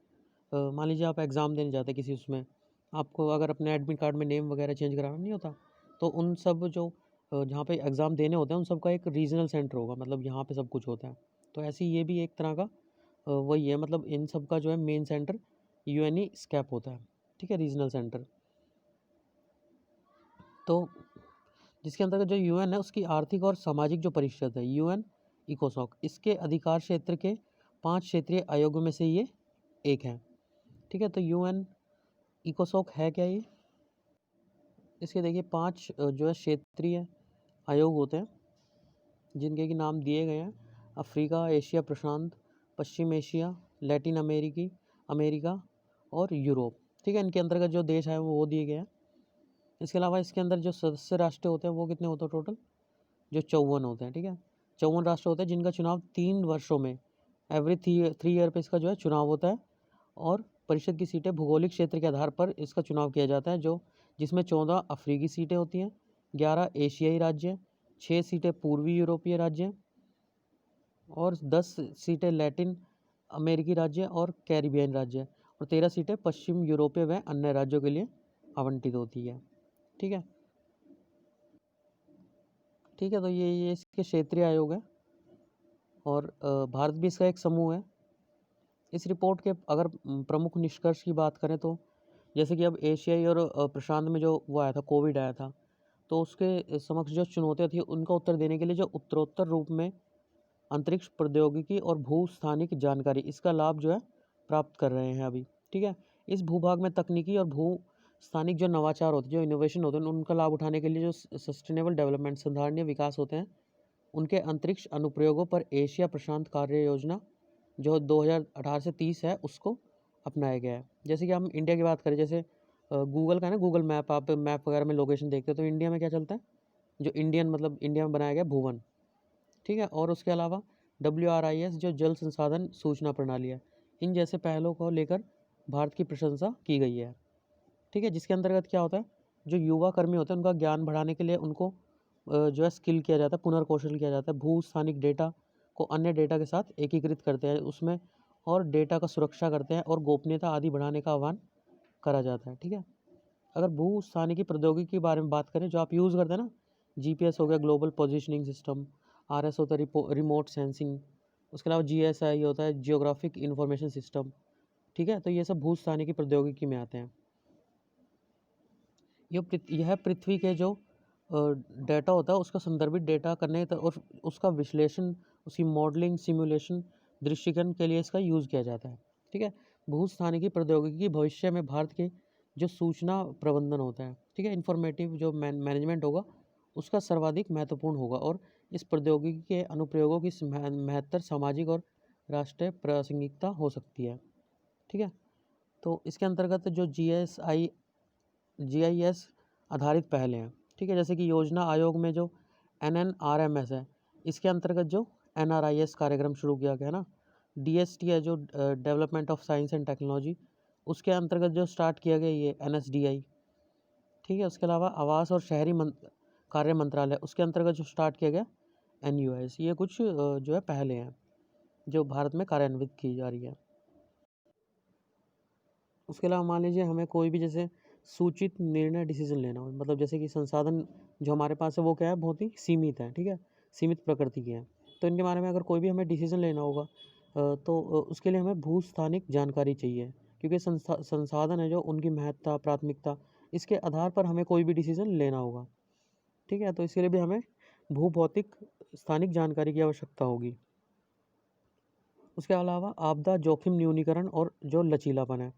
मान लीजिए आप एग्ज़ाम देने जाते हैं किसी, उसमें आपको अगर अपने एडमिट कार्ड में नेम वगैरह चेंज कराना नहीं होता, तो उन सब जो जहाँ पे एग्ज़ाम देने होते हैं उन सब का एक रीजनल सेंटर होगा, मतलब यहाँ पे सब कुछ होता है। तो ऐसे ही ये भी एक तरह का वही है, मतलब इन सब का जो है मेन सेंटर यूएनई स्कैप होता है, ठीक है, रीजनल सेंटर। तो जिसके अंतर्गत जो यूएन है उसकी आर्थिक और सामाजिक जो परिषद है यूएन इकोसॉक, इसके अधिकार क्षेत्र के 5 क्षेत्रीय आयोगों में से ये एक है, ठीक है। तो यूएन इकोसॉक है क्या ये? इसके देखिए 5 जो है क्षेत्रीय आयोग होते हैं, जिनके कि नाम दिए गए हैं अफ्रीका, एशिया प्रशांत, पश्चिम एशिया, लैटिन अमेरिका और यूरोप, ठीक है। इनके अंतर्गत जो देश है वो दिए गए हैं। इसके अलावा इसके अंदर जो सदस्य राष्ट्र होते हैं वो कितने होते हैं टोटल? जो 54 होते हैं, ठीक है। 54 राष्ट्र होते हैं जिनका चुनाव 3 वर्षों में एवरी 3 ईयर पे इसका जो है चुनाव होता है। और परिषद की सीटें भौगोलिक क्षेत्र के आधार पर इसका चुनाव किया जाता है, जो जिसमें 14 अफ्रीकी सीटें होती हैं, 11 एशियाई राज्य, 6 सीटें पूर्वी यूरोपीय राज्य और 10 सीटें लैटिन अमेरिकी राज्य और कैरिबियन राज्य और 13 सीटें पश्चिम यूरोपीय व अन्य राज्यों के लिए आवंटित होती है, ठीक है। ठीक है, तो ये इसके क्षेत्रीय आयोग है और भारत भी इसका एक समूह है। इस रिपोर्ट के अगर प्रमुख निष्कर्ष की बात करें तो जैसे कि अब एशियाई और प्रशांत में जो वो आया था, कोविड आया था, तो उसके समक्ष जो चुनौतियाँ थी उनका उत्तर देने के लिए जो उत्तरोत्तर रूप में अंतरिक्ष प्रौद्योगिकी और भू स्थानिक जानकारी इसका लाभ जो है प्राप्त कर रहे हैं अभी, ठीक है। इस भूभाग में तकनीकी और भू स्थानिक जो नवाचार होते हैं, जो इनोवेशन होते हैं, उनका लाभ उठाने के लिए जो सस्टेनेबल डेवलपमेंट संधारणीय विकास होते हैं, उनके अंतरिक्ष अनुप्रयोगों पर एशिया प्रशांत कार्य योजना जो 2018 से 30 है उसको अपनाया गया है। जैसे कि हम इंडिया की बात करें, जैसे गूगल का है ना, गूगल मैप, आप मैप वगैरह में लोकेशन देखते हो, तो इंडिया में क्या चलता है, जो इंडियन मतलब इंडिया में बनाया गया भुवन, ठीक है। और उसके अलावा WRIS जो जल संसाधन सूचना प्रणाली है, इन जैसे पहलों को लेकर भारत की प्रशंसा की गई है, ठीक है। जिसके अंतर्गत क्या होता है, जो युवा कर्मी होते हैं उनका ज्ञान बढ़ाने के लिए उनको जो है स्किल किया जाता है, पुनर्कौशल किया जाता है, भू स्थानिक डेटा को अन्य डेटा के साथ एकीकृत करते हैं उसमें और डेटा का सुरक्षा करते हैं और गोपनीयता आदि बढ़ाने का आह्वान करा जाता है, ठीक है। अगर भू स्थानिकी प्रौद्योगिकी के बारे में बात करें, जो आप यूज़ करते हैं ना, GPS हो गया, ग्लोबल पोजिशनिंग सिस्टम, RS होता है रिमोट सेंसिंग, उसके अलावा GSI होता है जियोग्राफिक इंफॉर्मेशन सिस्टम, ठीक है। तो ये सब भू स्थानिकी प्रौद्योगिकी में आते हैं। यह पृथ्वी के जो डेटा होता है उसका संदर्भित डेटा करने और उसका विश्लेषण, उसकी मॉडलिंग, सिमुलेशन, दृश्यीकरण के लिए इसका यूज़ किया जाता है, ठीक है। भूस्थानिकी प्रौद्योगिकी भविष्य में भारत के जो सूचना प्रबंधन होता है, ठीक है, इंफॉर्मेटिव जो मैनेजमेंट होगा उसका सर्वाधिक महत्वपूर्ण होगा और इस प्रौद्योगिकी के अनुप्रयोगों की महत्तर सामाजिक और राष्ट्रीय प्रासंगिकता हो सकती है, ठीक है। तो इसके अंतर्गत जो GIS आधारित पहले हैं, ठीक है, जैसे कि योजना आयोग में जो NNRMS है, इसके अंतर्गत जो NRIS कार्यक्रम शुरू किया गया ना, DST है जो development of science and technology, उसके अंतर्गत जो स्टार्ट किया गया ये NSDI, ठीक है। उसके अलावा आवास और शहरी कार्य मंत्रालय, उसके अंतर्गत जो स्टार्ट किया गया NUIS। ये कुछ जो है पहले हैं जो भारत में कार्यान्वित की जा रही है। उसके अलावा मान लीजिए हमें कोई भी जैसे सूचित निर्णय डिसीजन लेना हो, मतलब जैसे कि संसाधन जो हमारे पास है वो क्या है, बहुत ही सीमित है, ठीक है, सीमित प्रकृति की है। तो इनके बारे में अगर कोई भी हमें डिसीजन लेना होगा तो उसके लिए हमें भूस्थानिक जानकारी चाहिए, क्योंकि संसाधन है जो उनकी महत्ता, प्राथमिकता, इसके आधार पर हमें कोई भी डिसीजन लेना होगा, ठीक है। तो इसके लिए भी हमें भूभौतिक स्थानिक जानकारी की आवश्यकता होगी। उसके अलावा आपदा जोखिम न्यूनीकरण और जो लचीलापन है,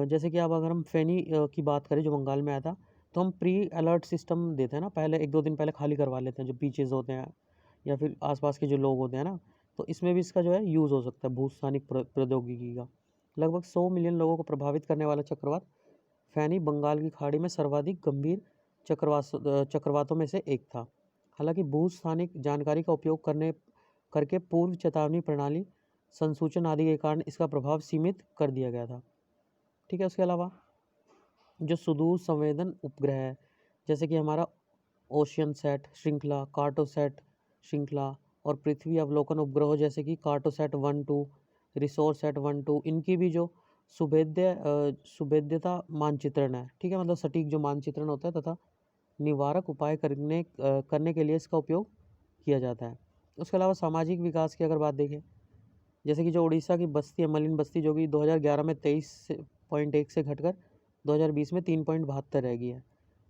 जैसे कि अब अगर हम फैनी की बात करें जो बंगाल में आया था, तो हम प्री अलर्ट सिस्टम देते हैं ना, पहले 1-2 दिन पहले खाली करवा लेते हैं जो बीचेज़ होते हैं या फिर आसपास के जो लोग होते हैं ना, तो इसमें भी इसका जो है यूज़ हो सकता है भूस्थानिक प्रौद्योगिकी का। लगभग 100 मिलियन लोगों को प्रभावित करने वाला चक्रवात फैनी बंगाल की खाड़ी में सर्वाधिक गंभीर चक्रवातों में से एक था। हालांकि भूस्थानिक जानकारी का उपयोग करके पूर्व चेतावनी प्रणाली, संसूचन आदि के कारण इसका प्रभाव सीमित कर दिया गया था, ठीक है। उसके अलावा जो सुदूर संवेदन उपग्रह है, जैसे कि हमारा ओशियन सेट श्रृंखला, कार्टोसैट श्रृंखला और पृथ्वी अवलोकन उपग्रह जैसे कि कार्टोसैट 1-2, रिसोर्सैट 1-2, इनकी भी जो सुभेद्यता मानचित्रण है, ठीक है, मतलब सटीक जो मानचित्रण होता है तथा निवारक उपाय करने के लिए इसका उपयोग किया जाता है। उसके अलावा सामाजिक विकास की अगर बात देखें, जैसे कि जो उड़ीसा की बस्ती है, मलिन बस्ती, जो कि 2011 में 23.1 से घटकर 2020 में 3.72 रह गई है।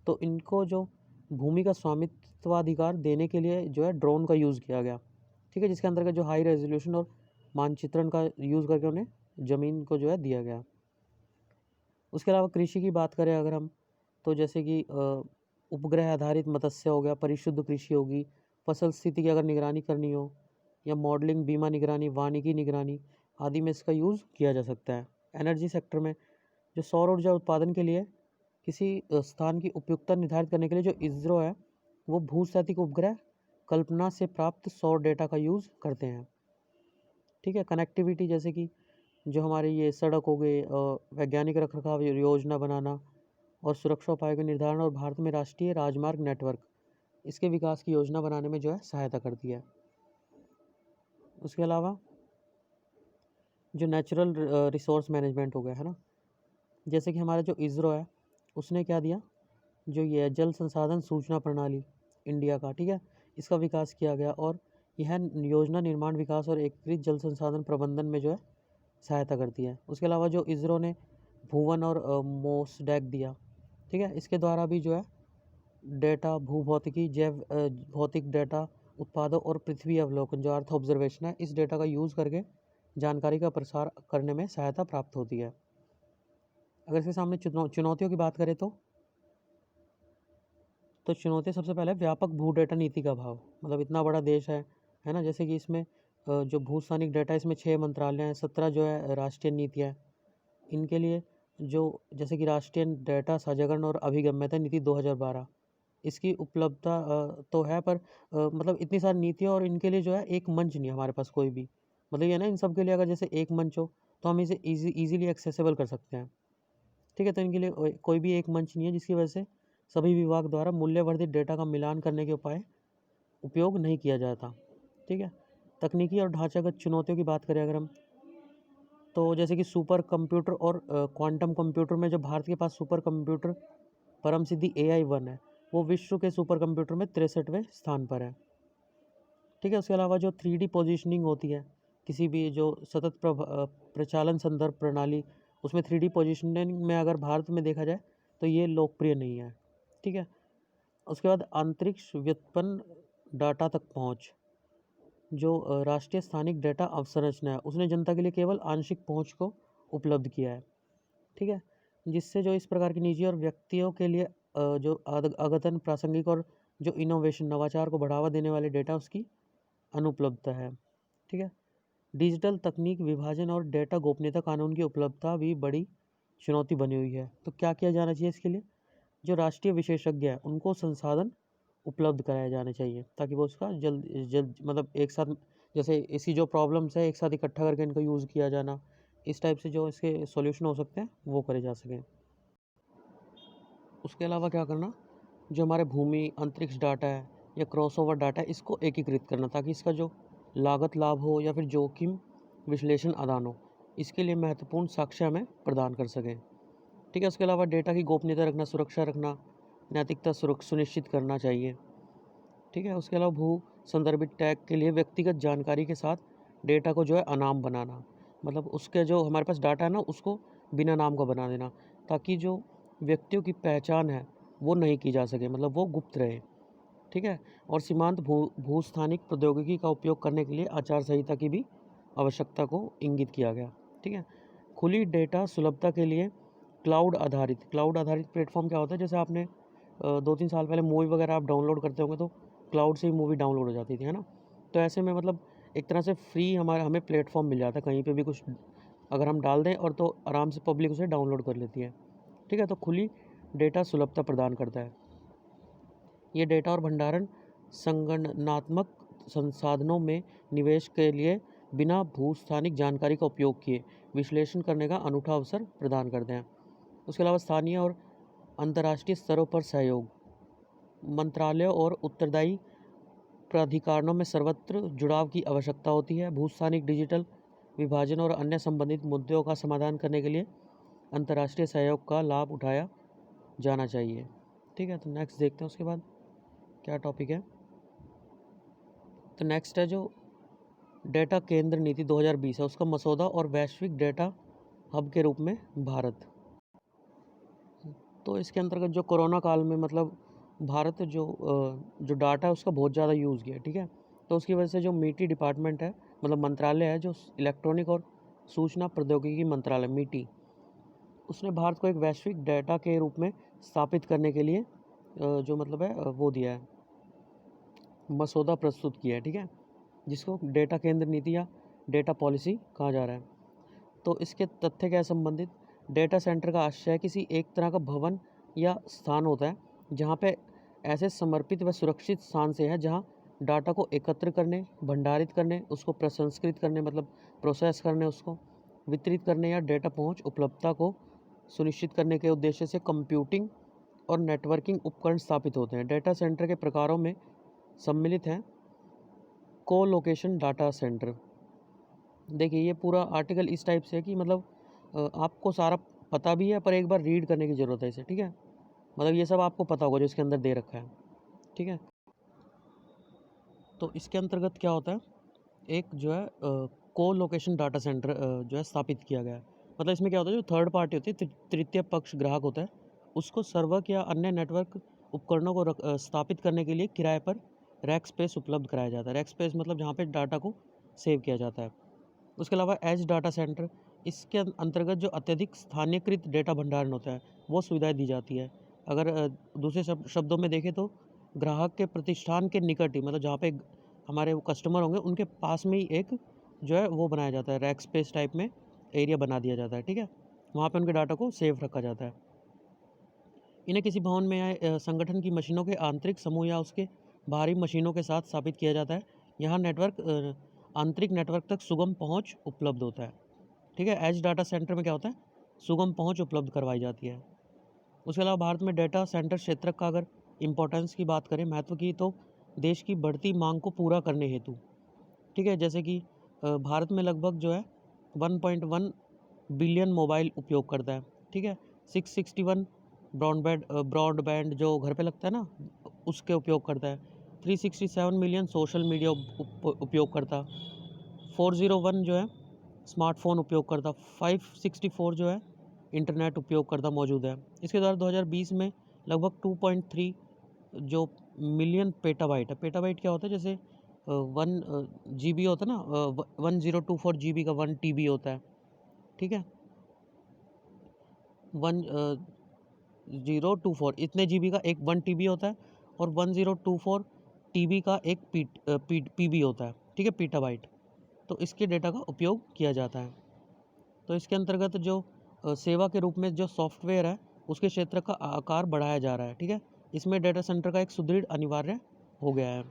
तो इनको जो भूमि का स्वामित्वाधिकार देने के लिए जो है ड्रोन का यूज़ किया गया, ठीक है, जिसके अंतर्गत जो हाई रेजोल्यूशन और मानचित्रण का यूज़ करके उन्हें ज़मीन को जो है दिया गया। उसके अलावा कृषि की बात करें अगर हम, तो जैसे कि उपग्रह आधारित मत्स्य हो गया, परिशुद्ध कृषि होगी, फसल स्थिति की अगर निगरानी करनी हो, या मॉडलिंग, बीमा निगरानी, वानिकी निगरानी आदि में इसका यूज़ किया जा सकता है। एनर्जी सेक्टर में जो सौर ऊर्जा उत्पादन के लिए किसी स्थान की उपयुक्तता निर्धारित करने के लिए जो इसरो है वो भूस्थैतिक उपग्रह कल्पना से प्राप्त सौर डेटा का यूज़ करते हैं, ठीक है। कनेक्टिविटी, जैसे कि जो हमारे ये सड़क हो गए, वैज्ञानिक रखरखाव योजना बनाना और सुरक्षा उपायों के निर्धारण, और भारत में राष्ट्रीय राजमार्ग नेटवर्क इसके विकास की योजना बनाने में जो है सहायता करती है। उसके अलावा जो नेचुरल रिसोर्स मैनेजमेंट हो गया है ना, जैसे कि हमारा जो इसरो है उसने क्या दिया, जो ये जल संसाधन सूचना प्रणाली इंडिया का, ठीक है, इसका विकास किया गया, और यह योजना निर्माण, विकास और एकीकृत जल संसाधन प्रबंधन में जो है सहायता करती है। उसके अलावा जो इसरो ने भुवन और मोसडैक दिया, ठीक है, इसके द्वारा भी जो है डेटा, भूभौतिकी, जैव भौतिक डेटा, उत्पादों और पृथ्वी अवलोकन जो अर्थ ऑब्जर्वेशन है, इस डेटा का यूज़ करके जानकारी का प्रसार करने में सहायता प्राप्त होती है। अगर इसके सामने चुनौतियों की बात करें तो चुनौती सबसे पहले व्यापक भू डेटा नीति का अभाव, मतलब इतना बड़ा देश है ना, जैसे कि इसमें जो भूस्थानिक डेटा, इसमें 6 मंत्रालय हैं, 17 जो है राष्ट्रीय नीतियाँ हैं। इनके लिए जो जैसे कि राष्ट्रीय डेटा साझाकरण और अभिगम्यता नीति 2012, इसकी उपलब्धता तो है, पर मतलब इतनी सारी नीतियाँ और इनके लिए जो है एक मंच नहीं है हमारे पास कोई भी, मतलब ये ना, इन सब के लिए अगर जैसे एक मंच हो तो हम इसे ईजिली एक्सेसिबल कर सकते हैं, ठीक है। तो इनके लिए कोई भी एक मंच नहीं है, जिसकी वजह से सभी विभाग द्वारा मूल्यवर्धित डेटा का मिलान करने के उपयोग नहीं किया जाता, ठीक है। तकनीकी और ढांचागत चुनौतियों की बात करें अगर हम, तो जैसे कि सुपर कंप्यूटर और क्वांटम कंप्यूटर में जो भारत के पास सुपर कंप्यूटर परम सिद्धि AI-1 है, वो विश्व के सुपर कंप्यूटर में 63वें स्थान पर है, ठीक है। उसके अलावा जो 3D पोजीशनिंग होती है किसी भी जो सतत प्रचालन संदर्भ प्रणाली, उसमें 3D पोजीशनिंग में अगर भारत में देखा जाए तो ये लोकप्रिय नहीं है, ठीक है। उसके बाद अंतरिक्ष व्युत्पन्न डाटा तक पहुंच, जो राष्ट्रीय स्थानिक डेटा अवसंरचना है, उसने जनता के लिए केवल आंशिक पहुंच को उपलब्ध किया है, ठीक है, जिससे जो इस प्रकार की निजी और व्यक्तियों के लिए जो अद्यतन, प्रासंगिक और जो इनोवेशन, नवाचार को बढ़ावा देने वाले डेटा उसकी अनुपलब्धता है, ठीक है। डिजिटल तकनीक विभाजन और डेटा गोपनीयता कानून की उपलब्धता भी बड़ी चुनौती बनी हुई है। तो क्या किया जाना चाहिए इसके लिए, जो राष्ट्रीय विशेषज्ञ हैं उनको संसाधन उपलब्ध कराए जाने चाहिए, ताकि वो उसका जल्द जल्द मतलब एक साथ, जैसे इसी जो प्रॉब्लम्स है एक साथ इकट्ठा करके इनका यूज़ किया जाना, इस टाइप से जो इसके सॉल्यूशन हो सकते हैं वो करे जा सकें। उसके अलावा क्या करना, जो हमारे भूमि अंतरिक्ष डाटा है या क्रॉसओवर डाटा है, इसको एकीकृत करना, ताकि इसका जो लागत लाभ हो या फिर जोखिम विश्लेषण आदान हो, इसके लिए महत्वपूर्ण साक्ष्य हमें प्रदान कर सकें, ठीक है। उसके अलावा डेटा की गोपनीयता रखना, सुरक्षा रखना, नैतिकता सुनिश्चित करना चाहिए, ठीक है। उसके अलावा भू संदर्भित टैग के लिए व्यक्तिगत जानकारी के साथ डेटा को जो है अनाम बनाना, मतलब उसके जो हमारे पास डाटा है ना उसको बिना नाम का बना देना, ताकि जो व्यक्तियों की पहचान है वो नहीं की जा सके, मतलब वो गुप्त रहे, ठीक है। और सीमांत भूस्थानिक प्रौद्योगिकी का उपयोग करने के लिए आचार संहिता की भी आवश्यकता को इंगित किया गया, ठीक है। खुली डेटा सुलभता के लिए क्लाउड आधारित प्लेटफॉर्म क्या होता है, जैसे आपने 2-3 साल पहले मूवी वगैरह आप डाउनलोड करते होंगे तो क्लाउड से ही मूवी डाउनलोड हो जाती थी, है ना। तो ऐसे में मतलब एक तरह से फ्री हमें प्लेटफॉर्म मिल जाता है, कहीं पे भी कुछ अगर हम डाल दें और तो आराम से पब्लिक उसे डाउनलोड कर लेती है, ठीक है। तो खुली डेटा सुलभता प्रदान करता है। ये डेटा और भंडारण संगणनात्मक संसाधनों में निवेश के लिए बिना भूस्थानिक जानकारी का उपयोग किए विश्लेषण करने का अनूठा अवसर प्रदान करते हैं। उसके अलावा स्थानीय और अंतर्राष्ट्रीय स्तरों पर सहयोग, मंत्रालयों और उत्तरदायी प्राधिकरणों में सर्वत्र जुड़ाव की आवश्यकता होती है। भूस्थानिक डिजिटल विभाजन और अन्य संबंधित मुद्दों का समाधान करने के लिए अंतर्राष्ट्रीय सहयोग का लाभ उठाया जाना चाहिए, ठीक है, तो नेक्स्ट देखते हैं उसके बाद क्या टॉपिक है। तो नेक्स्ट है जो डेटा केंद्र नीति 2020 है, उसका मसौदा और वैश्विक डेटा हब के रूप में भारत। तो इसके अंतर्गत जो कोरोना काल में मतलब भारत जो डाटा है उसका बहुत ज़्यादा यूज़ किया, ठीक है। तो उसकी वजह से जो मीटी डिपार्टमेंट है, मतलब मंत्रालय है, जो इलेक्ट्रॉनिक और सूचना प्रौद्योगिकी मंत्रालय मीटी, उसने भारत को एक वैश्विक डेटा के रूप में स्थापित करने के लिए जो मतलब है वो दिया है, मसौदा प्रस्तुत किया है, ठीक है, जिसको डेटा केंद्र नीति या डेटा पॉलिसी कहा जा रहा है। तो इसके तथ्य क्या संबंधित, डेटा सेंटर का आशय किसी एक तरह का भवन या स्थान होता है जहाँ पे ऐसे समर्पित व सुरक्षित स्थान से है जहाँ डाटा को एकत्र करने, भंडारित करने, उसको प्रसंस्कृत करने मतलब प्रोसेस करने, उसको वितरित करने या डेटा पहुँच उपलब्धता को सुनिश्चित करने के उद्देश्य से कंप्यूटिंग और नेटवर्किंग उपकरण स्थापित होते हैं। डेटा सेंटर के प्रकारों में सम्मिलित हैं को लोकेशन डाटा सेंटर। देखिए ये पूरा आर्टिकल इस टाइप से है कि मतलब आपको सारा पता भी है पर एक बार रीड करने की ज़रूरत है इसे, ठीक है। मतलब ये सब आपको पता होगा जो इसके अंदर दे रखा है, ठीक है। तो इसके अंतर्गत क्या होता है, एक जो है को लोकेशन डाटा सेंटर जो है स्थापित किया गया है। मतलब इसमें क्या होता है, जो थर्ड पार्टी होती है, तृतीय पक्ष ग्राहक होता है, उसको सर्वर या अन्य नेटवर्क उपकरणों को स्थापित करने के लिए किराए पर रैक स्पेस उपलब्ध कराया जाता है। रैक स्पेस मतलब जहाँ पे डाटा को सेव किया जाता है। उसके अलावा एज डाटा सेंटर, इसके अंतर्गत जो अत्यधिक स्थानीयकृत डेटा भंडारण होता है वो सुविधाएं दी जाती है। अगर दूसरे शब्दों में देखें तो ग्राहक के प्रतिष्ठान के निकट ही, मतलब जहाँ पे हमारे वो कस्टमर होंगे उनके पास में ही एक जो है वो बनाया जाता है, रैक स्पेस टाइप में एरिया बना दिया जाता है, ठीक है। वहाँ पे उनके डाटा को सेव रखा जाता है। इन्हें किसी भवन में या संगठन की मशीनों के आंतरिक समूह या उसके बाहरी मशीनों के साथ स्थापित किया जाता है। यहाँ नेटवर्क आंतरिक नेटवर्क तक सुगम पहुँच उपलब्ध होता है, ठीक है। एज डाटा सेंटर में क्या होता है, सुगम पहुँच उपलब्ध करवाई जाती है। उसके अलावा भारत में डेटा सेंटर क्षेत्र का अगर इम्पोर्टेंस की बात करें, महत्व की, तो देश की बढ़ती मांग को पूरा करने हेतु, ठीक है, जैसे कि भारत में लगभग जो है 1.1 बिलियन मोबाइल उपयोग करता है, ठीक है। 661 ब्रॉडबैंड जो घर पे लगता है ना उसके उपयोग करता है। 367 मिलियन सोशल मीडिया उपयोग करता। 401 जो है स्मार्टफोन उपयोग करता। 564 जो है इंटरनेट उपयोग करता मौजूद है। इसके द्वारा 2020 में लगभग 2.3 जो मिलियन पेटाबाइट है। पेटाबाइट क्या होता है, जैसे 1 GB होता है ना, 1024 GB का 1 TB होता है, ठीक है। 1024 इतने GB का एक 1 TB होता है और 1024 TB का एक PB होता है, ठीक है, पीटाबाइट। तो इसके डेटा का उपयोग किया जाता है। तो इसके अंतर्गत जो सेवा के रूप में जो सॉफ्टवेयर है उसके क्षेत्र का आकार बढ़ाया जा रहा है, ठीक है। इसमें डेटा सेंटर का एक सुदृढ़ अनिवार्य हो गया है।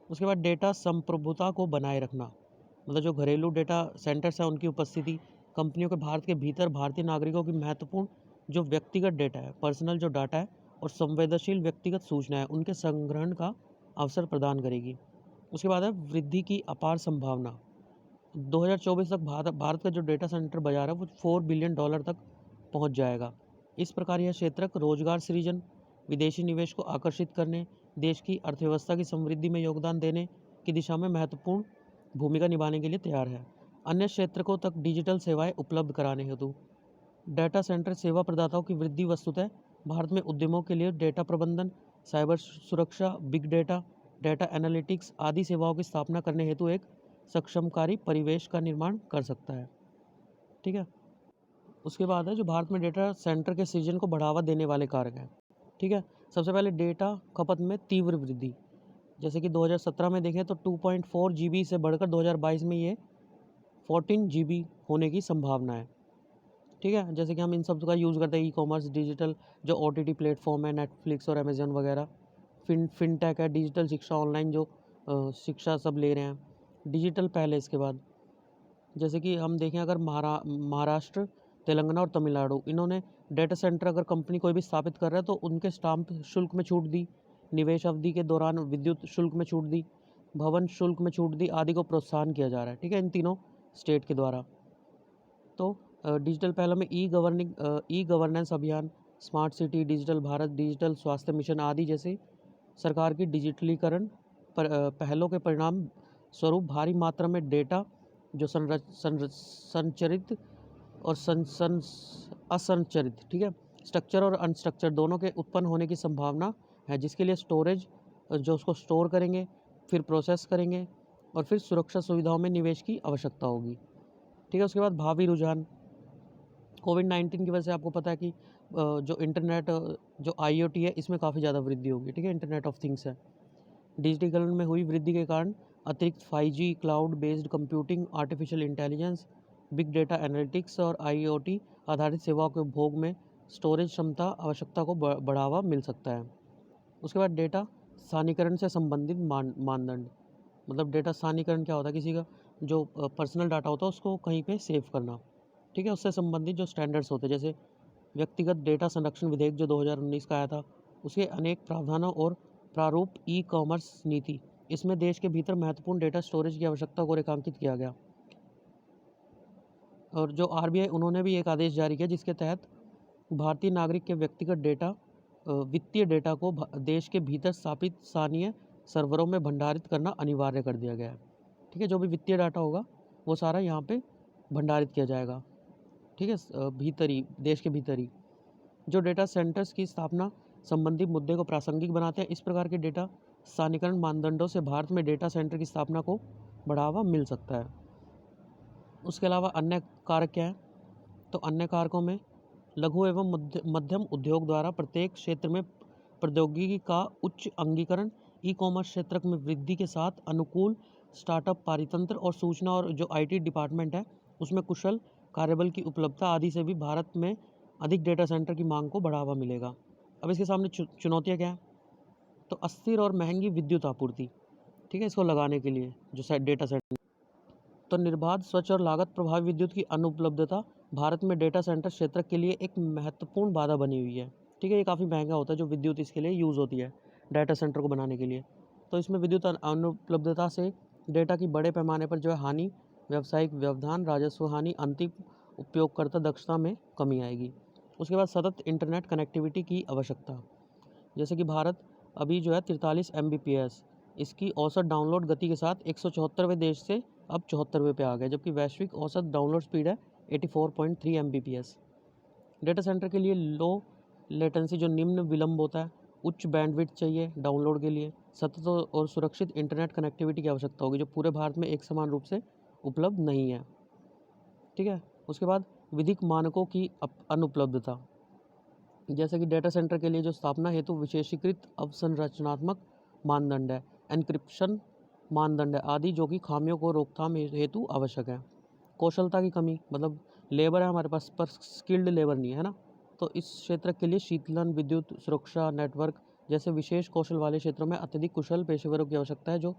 उसके बाद डेटा संप्रभुता को बनाए रखना, मतलब जो घरेलू डेटा सेंटर्स हैं उनकी उपस्थिति, कंपनियों के भारत के भीतर भारतीय नागरिकों की महत्वपूर्ण जो व्यक्तिगत डेटा है, पर्सनल जो डाटा है और संवेदनशील व्यक्तिगत सूचनाएं उनके संग्रहण का अवसर प्रदान करेगी। उसके बाद है वृद्धि की अपार संभावना। 2024 तक भारत का जो डेटा सेंटर बाजार है वो $4 बिलियन तक पहुंच जाएगा। इस प्रकार यह क्षेत्र रोजगार सृजन, विदेशी निवेश को आकर्षित करने, देश की अर्थव्यवस्था की समृद्धि में योगदान देने की दिशा में महत्वपूर्ण भूमिका निभाने के लिए तैयार है। अन्य क्षेत्रों तक डिजिटल सेवाएं उपलब्ध कराने हेतु डेटा सेंटर सेवा प्रदाताओं की वृद्धि वस्तुतः भारत में उद्यमों के लिए डेटा प्रबंधन, साइबर सुरक्षा, बिग डेटा, डेटा एनालिटिक्स आदि सेवाओं की स्थापना करने हेतु एक सक्षमकारी परिवेश का निर्माण कर सकता है, ठीक है। उसके बाद है जो भारत में डेटा सेंटर के सृजन को बढ़ावा देने वाले कारक हैं, ठीक है। सबसे पहले डेटा खपत में तीव्र वृद्धि, जैसे कि 2017 में देखें तो 2.4 GB से बढ़कर 2022 में ये 14 GB होने की संभावना है, ठीक है। जैसे कि हम इन सब का यूज़ करते हैं, ई-कॉमर्स, डिजिटल जो OTT प्लेटफॉर्म है, नेटफ्लिक्स और अमेजन वगैरह, फिनटेक है, डिजिटल शिक्षा, ऑनलाइन जो शिक्षा सब ले रहे हैं, डिजिटल पहले। इसके बाद जैसे कि हम देखें अगर महाराष्ट्र, तेलंगाना और तमिलनाडु, इन्होंने डेटा सेंटर अगर कंपनी कोई भी स्थापित कर रहा है तो उनके स्टाम्प शुल्क में छूट दी, निवेश अवधि के दौरान विद्युत शुल्क में छूट दी, भवन शुल्क में छूट दी आदि को प्रोत्साहन किया जा रहा है, ठीक है, इन तीनों स्टेट के द्वारा। तो डिजिटल पहलों में ई गवर्नेंस अभियान, smart city, digital Bharat, digital स्वास्थ्य मिशन आदि जैसे सरकार की डिजिटलीकरण पहलों के परिणाम स्वरूप भारी मात्रा में डेटा जो संचरित और असंरचित, ठीक है, स्ट्रक्चर और अनस्ट्रक्चर दोनों के उत्पन्न होने की संभावना है, जिसके लिए स्टोरेज जो उसको स्टोर करेंगे, फिर प्रोसेस करेंगे और फिर सुरक्षा सुविधाओं में निवेश की आवश्यकता होगी। ठीक है, उसके बाद भावी रुझान। कोविड-19 की वजह से आपको पता है कि जो इंटरनेट जो IoT है इसमें काफ़ी ज़्यादा वृद्धि होगी। ठीक है, इंटरनेट ऑफ थिंग्स है। डिजिटलीकरण में हुई वृद्धि के कारण अतिरिक्त 5G, cloud based computing, artificial intelligence, big data analytics और IoT आधारित सेवाओं के उपभोग में स्टोरेज क्षमता आवश्यकता को बढ़ावा मिल सकता है। उसके बाद डेटा स्थानीयकरण से संबंधित मानदंड। मतलब डेटा स्थानीयकरण क्या होता है, किसी का जो पर्सनल डाटा होता है उसको कहीं पे सेव करना। ठीक है, उससे संबंधित जो स्टैंडर्ड्स होते हैं, जैसे व्यक्तिगत डेटा संरक्षण विधेयक जो 2019 का आया था, उसके अनेक प्रावधानों और प्रारूप ई-कॉमर्स नीति, इसमें देश के भीतर महत्वपूर्ण डेटा स्टोरेज की आवश्यकता को रेखांकित किया गया। और जो RBI उन्होंने भी एक आदेश जारी किया जिसके तहत भारतीय नागरिक के व्यक्तिगत डेटा वित्तीय डेटा को देश के भीतर स्थापित स्थानीय सर्वरों में भंडारित करना अनिवार्य कर दिया गया है। ठीक है, जो भी वित्तीय डाटा होगा वो सारा यहाँ पे भंडारित किया जाएगा। ठीक है, भीतर ही, देश के भीतर ही। जो डेटा सेंटर्स की स्थापना संबंधी मुद्दे को प्रासंगिक बनाते हैं, इस प्रकार के डेटा स्थानीयकरण मानदंडों से भारत में डेटा सेंटर की स्थापना को बढ़ावा मिल सकता है। उसके अलावा अन्य कारक क्या है, तो अन्य कारकों में लघु एवं मध्यम उद्योग द्वारा प्रत्येक क्षेत्र में प्रौद्योगिकी का उच्च अंगीकरण, ई-कॉमर्स क्षेत्र में वृद्धि के साथ अनुकूल स्टार्टअप पारितंत्र और सूचना और जो IT डिपार्टमेंट है उसमें कुशल कार्यबल की उपलब्धता आदि से भी भारत में अधिक डेटा सेंटर की मांग को बढ़ावा मिलेगा। अब इसके सामने चुनौतियाँ क्या हैं, तो अस्थिर और महंगी विद्युत आपूर्ति। ठीक है, इसको लगाने के लिए जो डेटा सेंटर, तो निर्बाध, स्वच्छ और लागत प्रभावी विद्युत की अनुपलब्धता भारत में डेटा सेंटर क्षेत्र के लिए एक महत्वपूर्ण बाधा बनी हुई है। ठीक है, ये काफ़ी महंगा होता है जो विद्युत इसके लिए यूज़ होती है डाटा सेंटर को बनाने के लिए। तो इसमें विद्युत अनुपलब्धता से डेटा की बड़े पैमाने पर जो है हानि, व्यावसायिक व्यवधान, राजस्व हानि, अंतिम उपयोगकर्ता दक्षता में कमी आएगी। उसके बाद सतत इंटरनेट कनेक्टिविटी की आवश्यकता। जैसे कि भारत अभी जो है 43 Mbps इसकी औसत डाउनलोड गति के साथ 174वें देश से अब 74वें पे आ गया, जबकि वैश्विक औसत डाउनलोड स्पीड है 84.3 Mbps। डेटा सेंटर के लिए लो लेटेंसी जो निम्न विलंब होता है, उच्च बैंडविड्थ चाहिए डाउनलोड के लिए, सतत और सुरक्षित इंटरनेट कनेक्टिविटी की आवश्यकता होगी जो पूरे भारत में एक समान रूप से उपलब्ध नहीं है। ठीक है, उसके बाद विधिक मानकों की अनुपलब्धता। जैसे कि डेटा सेंटर के लिए जो स्थापना हेतु विशेषीकृत अवसंरचनात्मक मानदंड है, एन्क्रिप्शन मानदंड है आदि जो कि खामियों को रोकथाम हेतु आवश्यक है। कौशलता की कमी, मतलब लेबर है हमारे पास पर स्किल्ड लेबर नहीं है ना, तो इस क्षेत्र के लिए शीतलन, विद्युत सुरक्षा, नेटवर्क जैसे विशेष कौशल वाले क्षेत्रों में अत्यधिक कुशल पेशेवरों की आवश्यकता है जो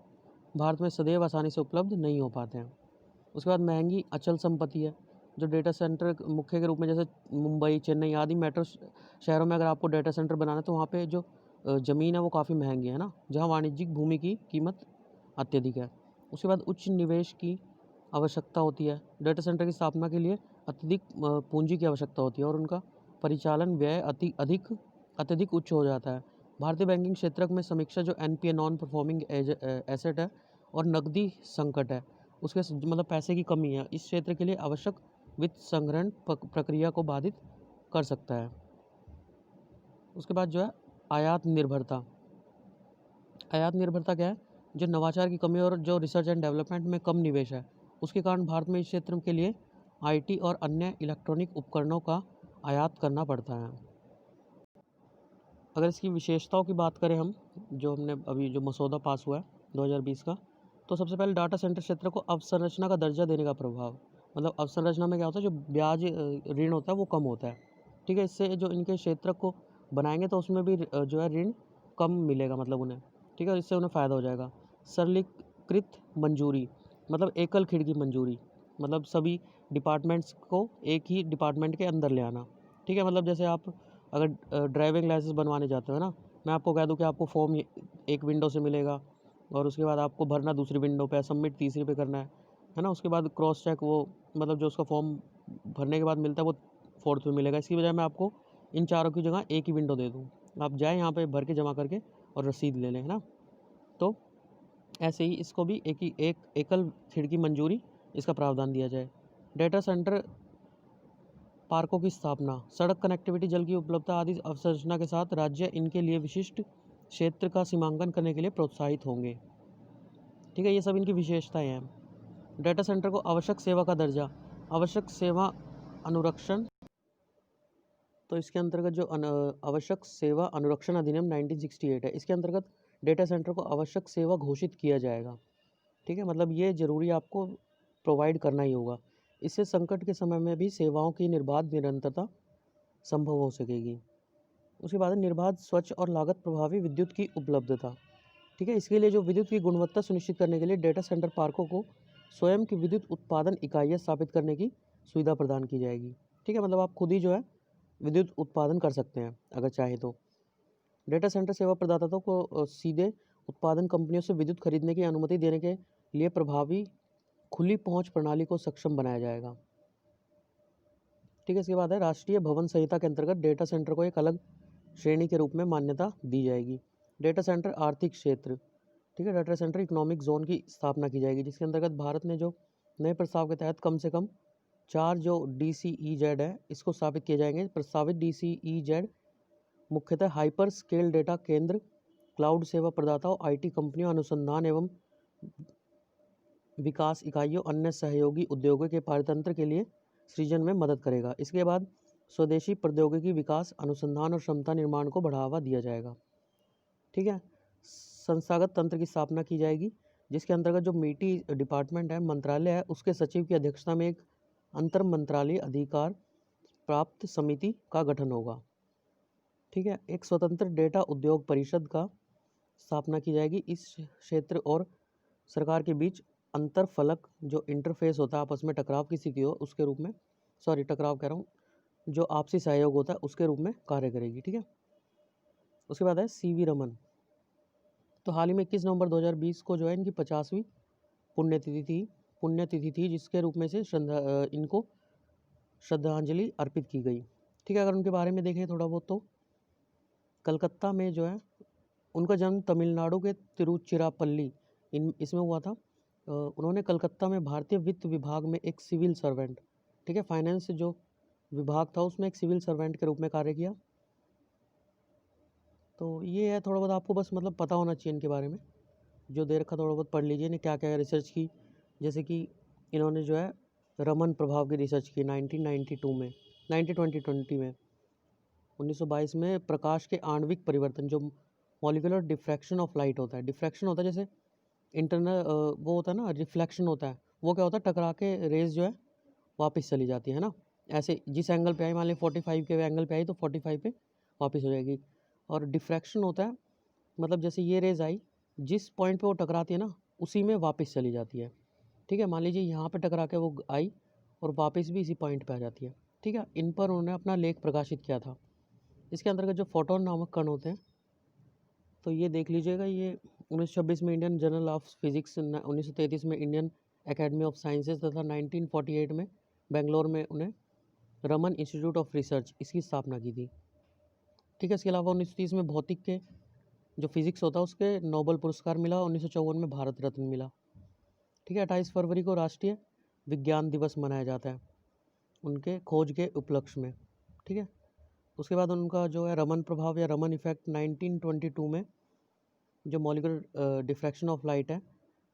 भारत में सदैव आसानी से उपलब्ध नहीं हो पाते हैं। उसके बाद महंगी अचल संपत्ति है, जो डेटा सेंटर मुख्य के रूप में जैसे मुंबई, चेन्नई आदि मेट्रो शहरों में अगर आपको डेटा सेंटर बनाना है तो वहाँ पे जो ज़मीन है वो काफ़ी महंगी है ना, जहाँ वाणिज्यिक भूमि की कीमत अत्यधिक है। उसके बाद उच्च निवेश की आवश्यकता होती है। डेटा सेंटर की स्थापना के लिए अत्यधिक पूंजी की आवश्यकता होती है और उनका परिचालन व्यय अत्यधिक उच्च हो जाता है। भारतीय बैंकिंग क्षेत्र में समीक्षा जो NPA नॉन परफॉर्मिंग एसेट है और नकदी संकट है, उसके मतलब पैसे की कमी है, इस क्षेत्र के लिए आवश्यक वित्त संग्रहण प्रक्रिया को बाधित कर सकता है। उसके बाद जो है आयात निर्भरता। आयात निर्भरता क्या है, जो नवाचार की कमी और जो रिसर्च एंड डेवलपमेंट में कम निवेश है उसके कारण भारत में इस क्षेत्र के लिए IT और अन्य इलेक्ट्रॉनिक उपकरणों का आयात करना पड़ता है। अगर इसकी विशेषताओं की बात करें हम, जो हमने अभी जो मसौदा पास हुआ है 2020 का, तो सबसे पहले डाटा सेंटर क्षेत्र को अवसंरचना का दर्जा देने का प्रभाव। मतलब अवसंरचना में क्या होता है, जो ब्याज ऋण होता है वो कम होता है। ठीक है, इससे जो इनके क्षेत्र को बनाएंगे तो उसमें भी जो है ऋण कम मिलेगा मतलब उन्हें। ठीक है, इससे उन्हें फ़ायदा हो जाएगा। सरलीकृत मंजूरी, मतलब एकल खिड़की मंजूरी, मतलब सभी डिपार्टमेंट्स को एक ही डिपार्टमेंट के अंदर ले आना। ठीक है, मतलब जैसे आप अगर ड्राइविंग लाइसेंस बनवाने जाते हो ना, मैं आपको कह दूं कि आपको फॉर्म एक विंडो से मिलेगा और उसके बाद आपको भरना दूसरी विंडो पे, सबमिट तीसरी पे करना है ना, उसके बाद क्रॉस चेक वो मतलब जो उसका फॉर्म भरने के बाद मिलता है वो फोर्थ में मिलेगा। इसकी वजह मैं आपको इन चारों की जगह एक ही विंडो दे दूँ, आप जाए यहाँ पे भर के जमा करके और रसीद ले लें, है ना। तो ऐसे ही इसको भी एक एकल खिड़की मंजूरी इसका प्रावधान दिया जाए। डेटा सेंटर पार्कों की स्थापना, सड़क कनेक्टिविटी, जल की उपलब्धता आदि अवसंरचना के साथ राज्य इनके लिए विशिष्ट क्षेत्र का सीमांकन करने के लिए प्रोत्साहित होंगे। ठीक है, ये सब इनकी विशेषताएं हैं। डेटा सेंटर को आवश्यक सेवा का दर्जा, आवश्यक सेवा अनुरक्षण, तो इसके अंतर्गत जो आवश्यक सेवा अनुरक्षण अधिनियम 1968 है, इसके अंतर्गत डेटा सेंटर को आवश्यक सेवा घोषित किया जाएगा। ठीक है, मतलब ये ज़रूरी आपको प्रोवाइड करना ही होगा। इससे संकट के समय में भी सेवाओं की निर्बाध निरंतरता संभव हो सकेगी। उसके बाद निर्बाध, स्वच्छ और लागत प्रभावी विद्युत की उपलब्धता। ठीक है, इसके लिए जो विद्युत की गुणवत्ता सुनिश्चित करने के लिए डेटा सेंटर पार्कों को स्वयं की विद्युत उत्पादन इकाइयाँ स्थापित करने की सुविधा प्रदान की जाएगी। ठीक है, मतलब आप खुद ही जो है विद्युत उत्पादन कर सकते हैं अगर चाहे तो। डेटा सेंटर सेवा प्रदाताओं को सीधे उत्पादन कंपनियों से विद्युत खरीदने की अनुमति देने के लिए प्रभावी खुली पहुंच प्रणाली को सक्षम बनाया जाएगा। ठीक है, इसके बाद है राष्ट्रीय भवन संहिता के अंतर्गत डेटा सेंटर को एक अलग श्रेणी के रूप में मान्यता दी जाएगी। डेटा सेंटर आर्थिक क्षेत्र, ठीक है, डेटा सेंटर इकोनॉमिक जोन की स्थापना की जाएगी, जिसके अंतर्गत भारत ने जो नए प्रस्ताव के तहत कम से कम 4 जो DCEZ है इसको स्थापित किए जाएंगे। प्रस्तावित DCEZ मुख्यतः हाइपर स्केल डेटा केंद्र, क्लाउड सेवा प्रदाताओं, IT कंपनियों, अनुसंधान एवं विकास इकाइयों, अन्य सहयोगी उद्योगों के पारतंत्र के लिए सृजन में मदद करेगा। इसके बाद स्वदेशी प्रौद्योगिकी विकास, अनुसंधान और क्षमता निर्माण को बढ़ावा दिया जाएगा। ठीक है, संस्थागत तंत्र की स्थापना की जाएगी, जिसके अंतर्गत जो MeitY डिपार्टमेंट है, मंत्रालय है, उसके सचिव की अध्यक्षता में एक अंतर मंत्रालय अधिकार प्राप्त समिति का गठन होगा। ठीक है, एक स्वतंत्र डेटा उद्योग परिषद का स्थापना की जाएगी। इस क्षेत्र और सरकार के बीच अंतर फलक जो इंटरफेस होता है, आपस में टकराव की स्थिति हो उसके रूप में, टकराव कह रहा हूँ, जो आपसी सहयोग होता है उसके रूप में कार्य करेगी। ठीक है, उसके बाद है CV रमन। तो हाल ही में 21 नवंबर 2020 को जो है इनकी 50वीं पुण्यतिथि थी, जिसके रूप में से इनको श्रद्धांजलि अर्पित की गई। ठीक है, अगर उनके बारे में देखें थोड़ा बहुत, तो कलकत्ता में जो है उनका जन्म तमिलनाडु के तिरुचिरापल्ली इसमें हुआ था। उन्होंने कलकत्ता में भारतीय वित्त विभाग में एक सिविल सर्वेंट, ठीक है, फाइनेंस जो विभाग था उसमें एक सिविल सर्वेंट के रूप में कार्य किया। तो ये है, थोड़ा बहुत आपको बस मतलब पता होना चाहिए इनके बारे में, जो दे रखा थोड़ा बहुत पढ़ लीजिए ने क्या क्या रिसर्च की। जैसे कि इन्होंने जो है रमन प्रभाव की रिसर्च की 1992 में, 2020 में, 1922 में प्रकाश के आणविक परिवर्तन, जो मॉलिक्यूलर डिफ्रैक्शन ऑफ लाइट होता है, डिफ्रैक्शन होता है जैसे इंटरनल वो होता है ना, रिफ्लेक्शन होता है, वो क्या होता है, टकरा के रेज जो है वापस चली जाती है ना, ऐसे जिस एंगल पे आई, मान ली 45 के एंगल पे आई तो 45 पे वापस हो जाएगी। और डिफ्रैक्शन होता है मतलब जैसे ये रेज आई, जिस पॉइंट पे वो टकराती है ना उसी में वापस चली जाती है। ठीक है, मान लीजिए यहाँ पे टकरा के वो आई और वापस भी इसी पॉइंट पे आ जाती है। ठीक है, इन पर उन्होंने अपना लेख प्रकाशित किया था। इसके अंतर्गत जो फोटोन नामक कण होते हैं, तो ये देख लीजिएगा, ये 1926 में इंडियन जर्नल ऑफ फिजिक्स, 1933 में इंडियन एकेडमी ऑफ साइंसेज तथा 1948 में बेंगलोर में उन्हें रमन इंस्टीट्यूट ऑफ रिसर्च इसकी स्थापना की थी। ठीक है, इसके अलावा 1930 में भौतिक के जो फिजिक्स होता है उसके नोबेल पुरस्कार मिला, 1954 में भारत रत्न मिला। ठीक है, 28 फरवरी को राष्ट्रीय विज्ञान दिवस मनाया जाता है उनके खोज के उपलक्ष्य में। ठीक है, उसके बाद उनका जो है रमन प्रभाव या रमन इफेक्ट 1922 में, जो मॉलिक्यूलर डिफ्रैक्शन ऑफ लाइट है,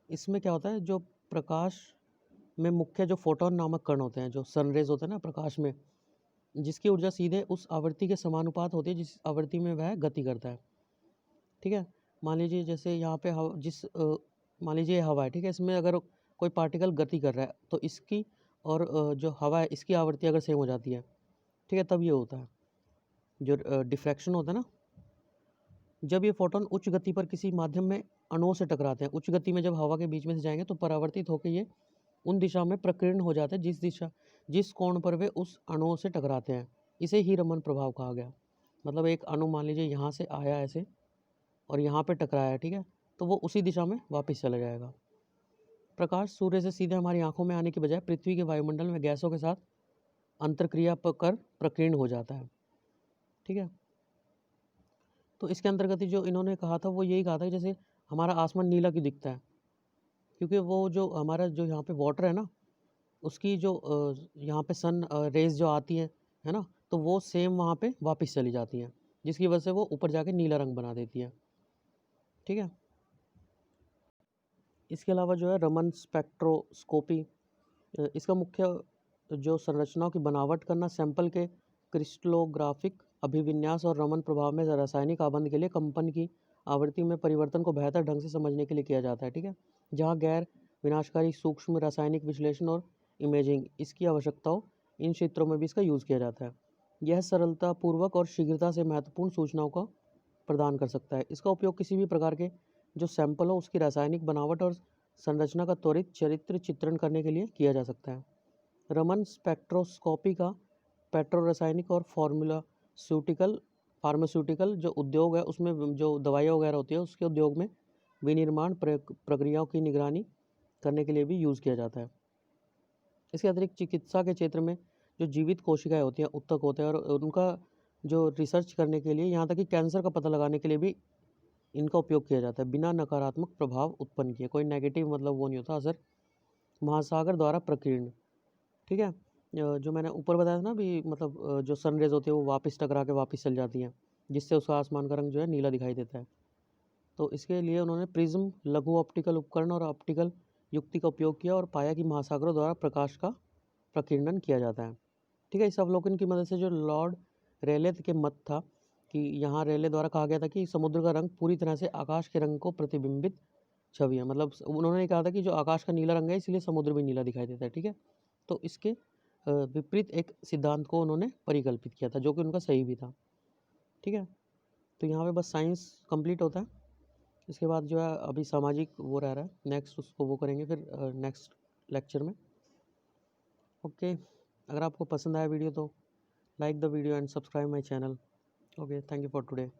इसमें क्या होता है, जो प्रकाश में मुख्य जो फोटोन नामक कण होते हैं, जो सनरेज होते हैं ना प्रकाश में, जिसकी ऊर्जा सीधे उस आवृत्ति के समानुपात होती है जिस आवृत्ति में वह गति करता है। ठीक है, मान लीजिए जैसे यहाँ पे मान लीजिए हवा है, ठीक है, इसमें अगर कोई पार्टिकल गति कर रहा है तो इसकी और जो हवा है इसकी आवृत्ति अगर सेम हो जाती है, ठीक है, तब ये होता है जो डिफ्रैक्शन होता है ना। जब ये फोटोन उच्च गति पर किसी माध्यम में अणुओं से टकराते हैं, उच्च गति में जब हवा के बीच में से जाएंगे तो परावर्तित होकर ये उन दिशा में प्रकीर्ण हो जाते हैं जिस कोण पर वे उस अणुओं से टकराते हैं। इसे ही रमन प्रभाव कहा गया। मतलब एक अणु मान लीजिए यहाँ से आया ऐसे और यहाँ पे टकराया, ठीक है, तो वो उसी दिशा में वापस चला जाएगा। प्रकाश सूर्य से सीधे हमारी आंखों में आने की बजाय पृथ्वी के वायुमंडल में गैसों के साथ अंतरक्रिया कर प्रकीर्ण हो जाता है। ठीक है। तो इसके अंतर्गत ही जो इन्होंने कहा था वो यही कहा था कि जैसे हमारा आसमान नीला क्यों दिखता है, क्योंकि वो जो हमारा जो यहाँ पे वाटर है ना, उसकी जो यहाँ पे सन रेज़ जो आती है ना, तो वो सेम वहाँ पे वापस चली जाती हैं, जिसकी वजह से वो ऊपर जाके नीला रंग बना देती है, ठीक है। इसके अलावा जो है रमन स्पेक्ट्रोस्कोपी, इसका मुख्य जो संरचनाओं की बनावट करना, सैंपल के क्रिस्टलोग्राफिक अभिविन्यास और रमन प्रभाव में रासायनिक आबंध के लिए कंपन की आवृत्ति में परिवर्तन को बेहतर ढंग से समझने के लिए किया जाता है, ठीक है। जहाँ गैर विनाशकारी सूक्ष्म रासायनिक विश्लेषण और इमेजिंग इसकी आवश्यकता हो, इन क्षेत्रों में भी इसका यूज़ किया जाता है। यह सरलता पूर्वक और शीघ्रता से महत्वपूर्ण सूचनाओं का प्रदान कर सकता है। इसका उपयोग किसी भी प्रकार के जो सैंपल हो उसकी रासायनिक बनावट और संरचना का त्वरित चरित्र चित्रण करने के लिए किया जा सकता है। रमन स्पेक्ट्रोस्कोपी का पेट्रो रासायनिक और फार्मास्यूटिकल जो उद्योग है उसमें जो दवाइयाँ वगैरह होती है उसके उद्योग में विनिर्माण प्रक्रियाओं की निगरानी करने के लिए भी यूज़ किया जाता है। इसके अतिरिक्त चिकित्सा के क्षेत्र में जो जीवित कोशिकाएं होती हैं, ऊतक होते हैं, और उनका जो रिसर्च करने के लिए, यहाँ तक कि कैंसर का पता लगाने के लिए भी इनका उपयोग किया जाता है, बिना नकारात्मक प्रभाव उत्पन्न किए। कोई नेगेटिव मतलब वो नहीं होता असर। महासागर द्वारा प्रकीर्ण, ठीक है। जो मैंने ऊपर बताया था ना भी, मतलब जो सनरेज होती है वो वापस टकरा के वापस चल जाती हैं, जिससे उसका आसमान का रंग जो है नीला दिखाई देता है। तो इसके लिए उन्होंने प्रिज्म, लघु ऑप्टिकल उपकरण और ऑप्टिकल युक्ति का उपयोग किया और पाया कि महासागरों द्वारा प्रकाश का प्रकीर्णन किया जाता है, ठीक है। इस अवलोकन की मदद से जो लॉर्ड रेले के मत था कि यहाँ रेले द्वारा कहा गया था कि समुद्र का रंग पूरी तरह से आकाश के रंग को प्रतिबिंबित छवि है, मतलब उन्होंने कहा था कि जो आकाश का नीला रंग है इसलिए समुद्र भी नीला दिखाई देता है, ठीक है। तो इसके विपरीत एक सिद्धांत को उन्होंने परिकल्पित किया था जो कि उनका सही भी था, ठीक है। तो यहाँ पे बस साइंस कंप्लीट होता है। इसके बाद जो है अभी सामाजिक वो रह रहा है, नेक्स्ट उसको वो करेंगे फिर नेक्स्ट लेक्चर में। ओके, अगर आपको पसंद आया वीडियो तो like the video and subscribe my channel. Okay, thank you for today.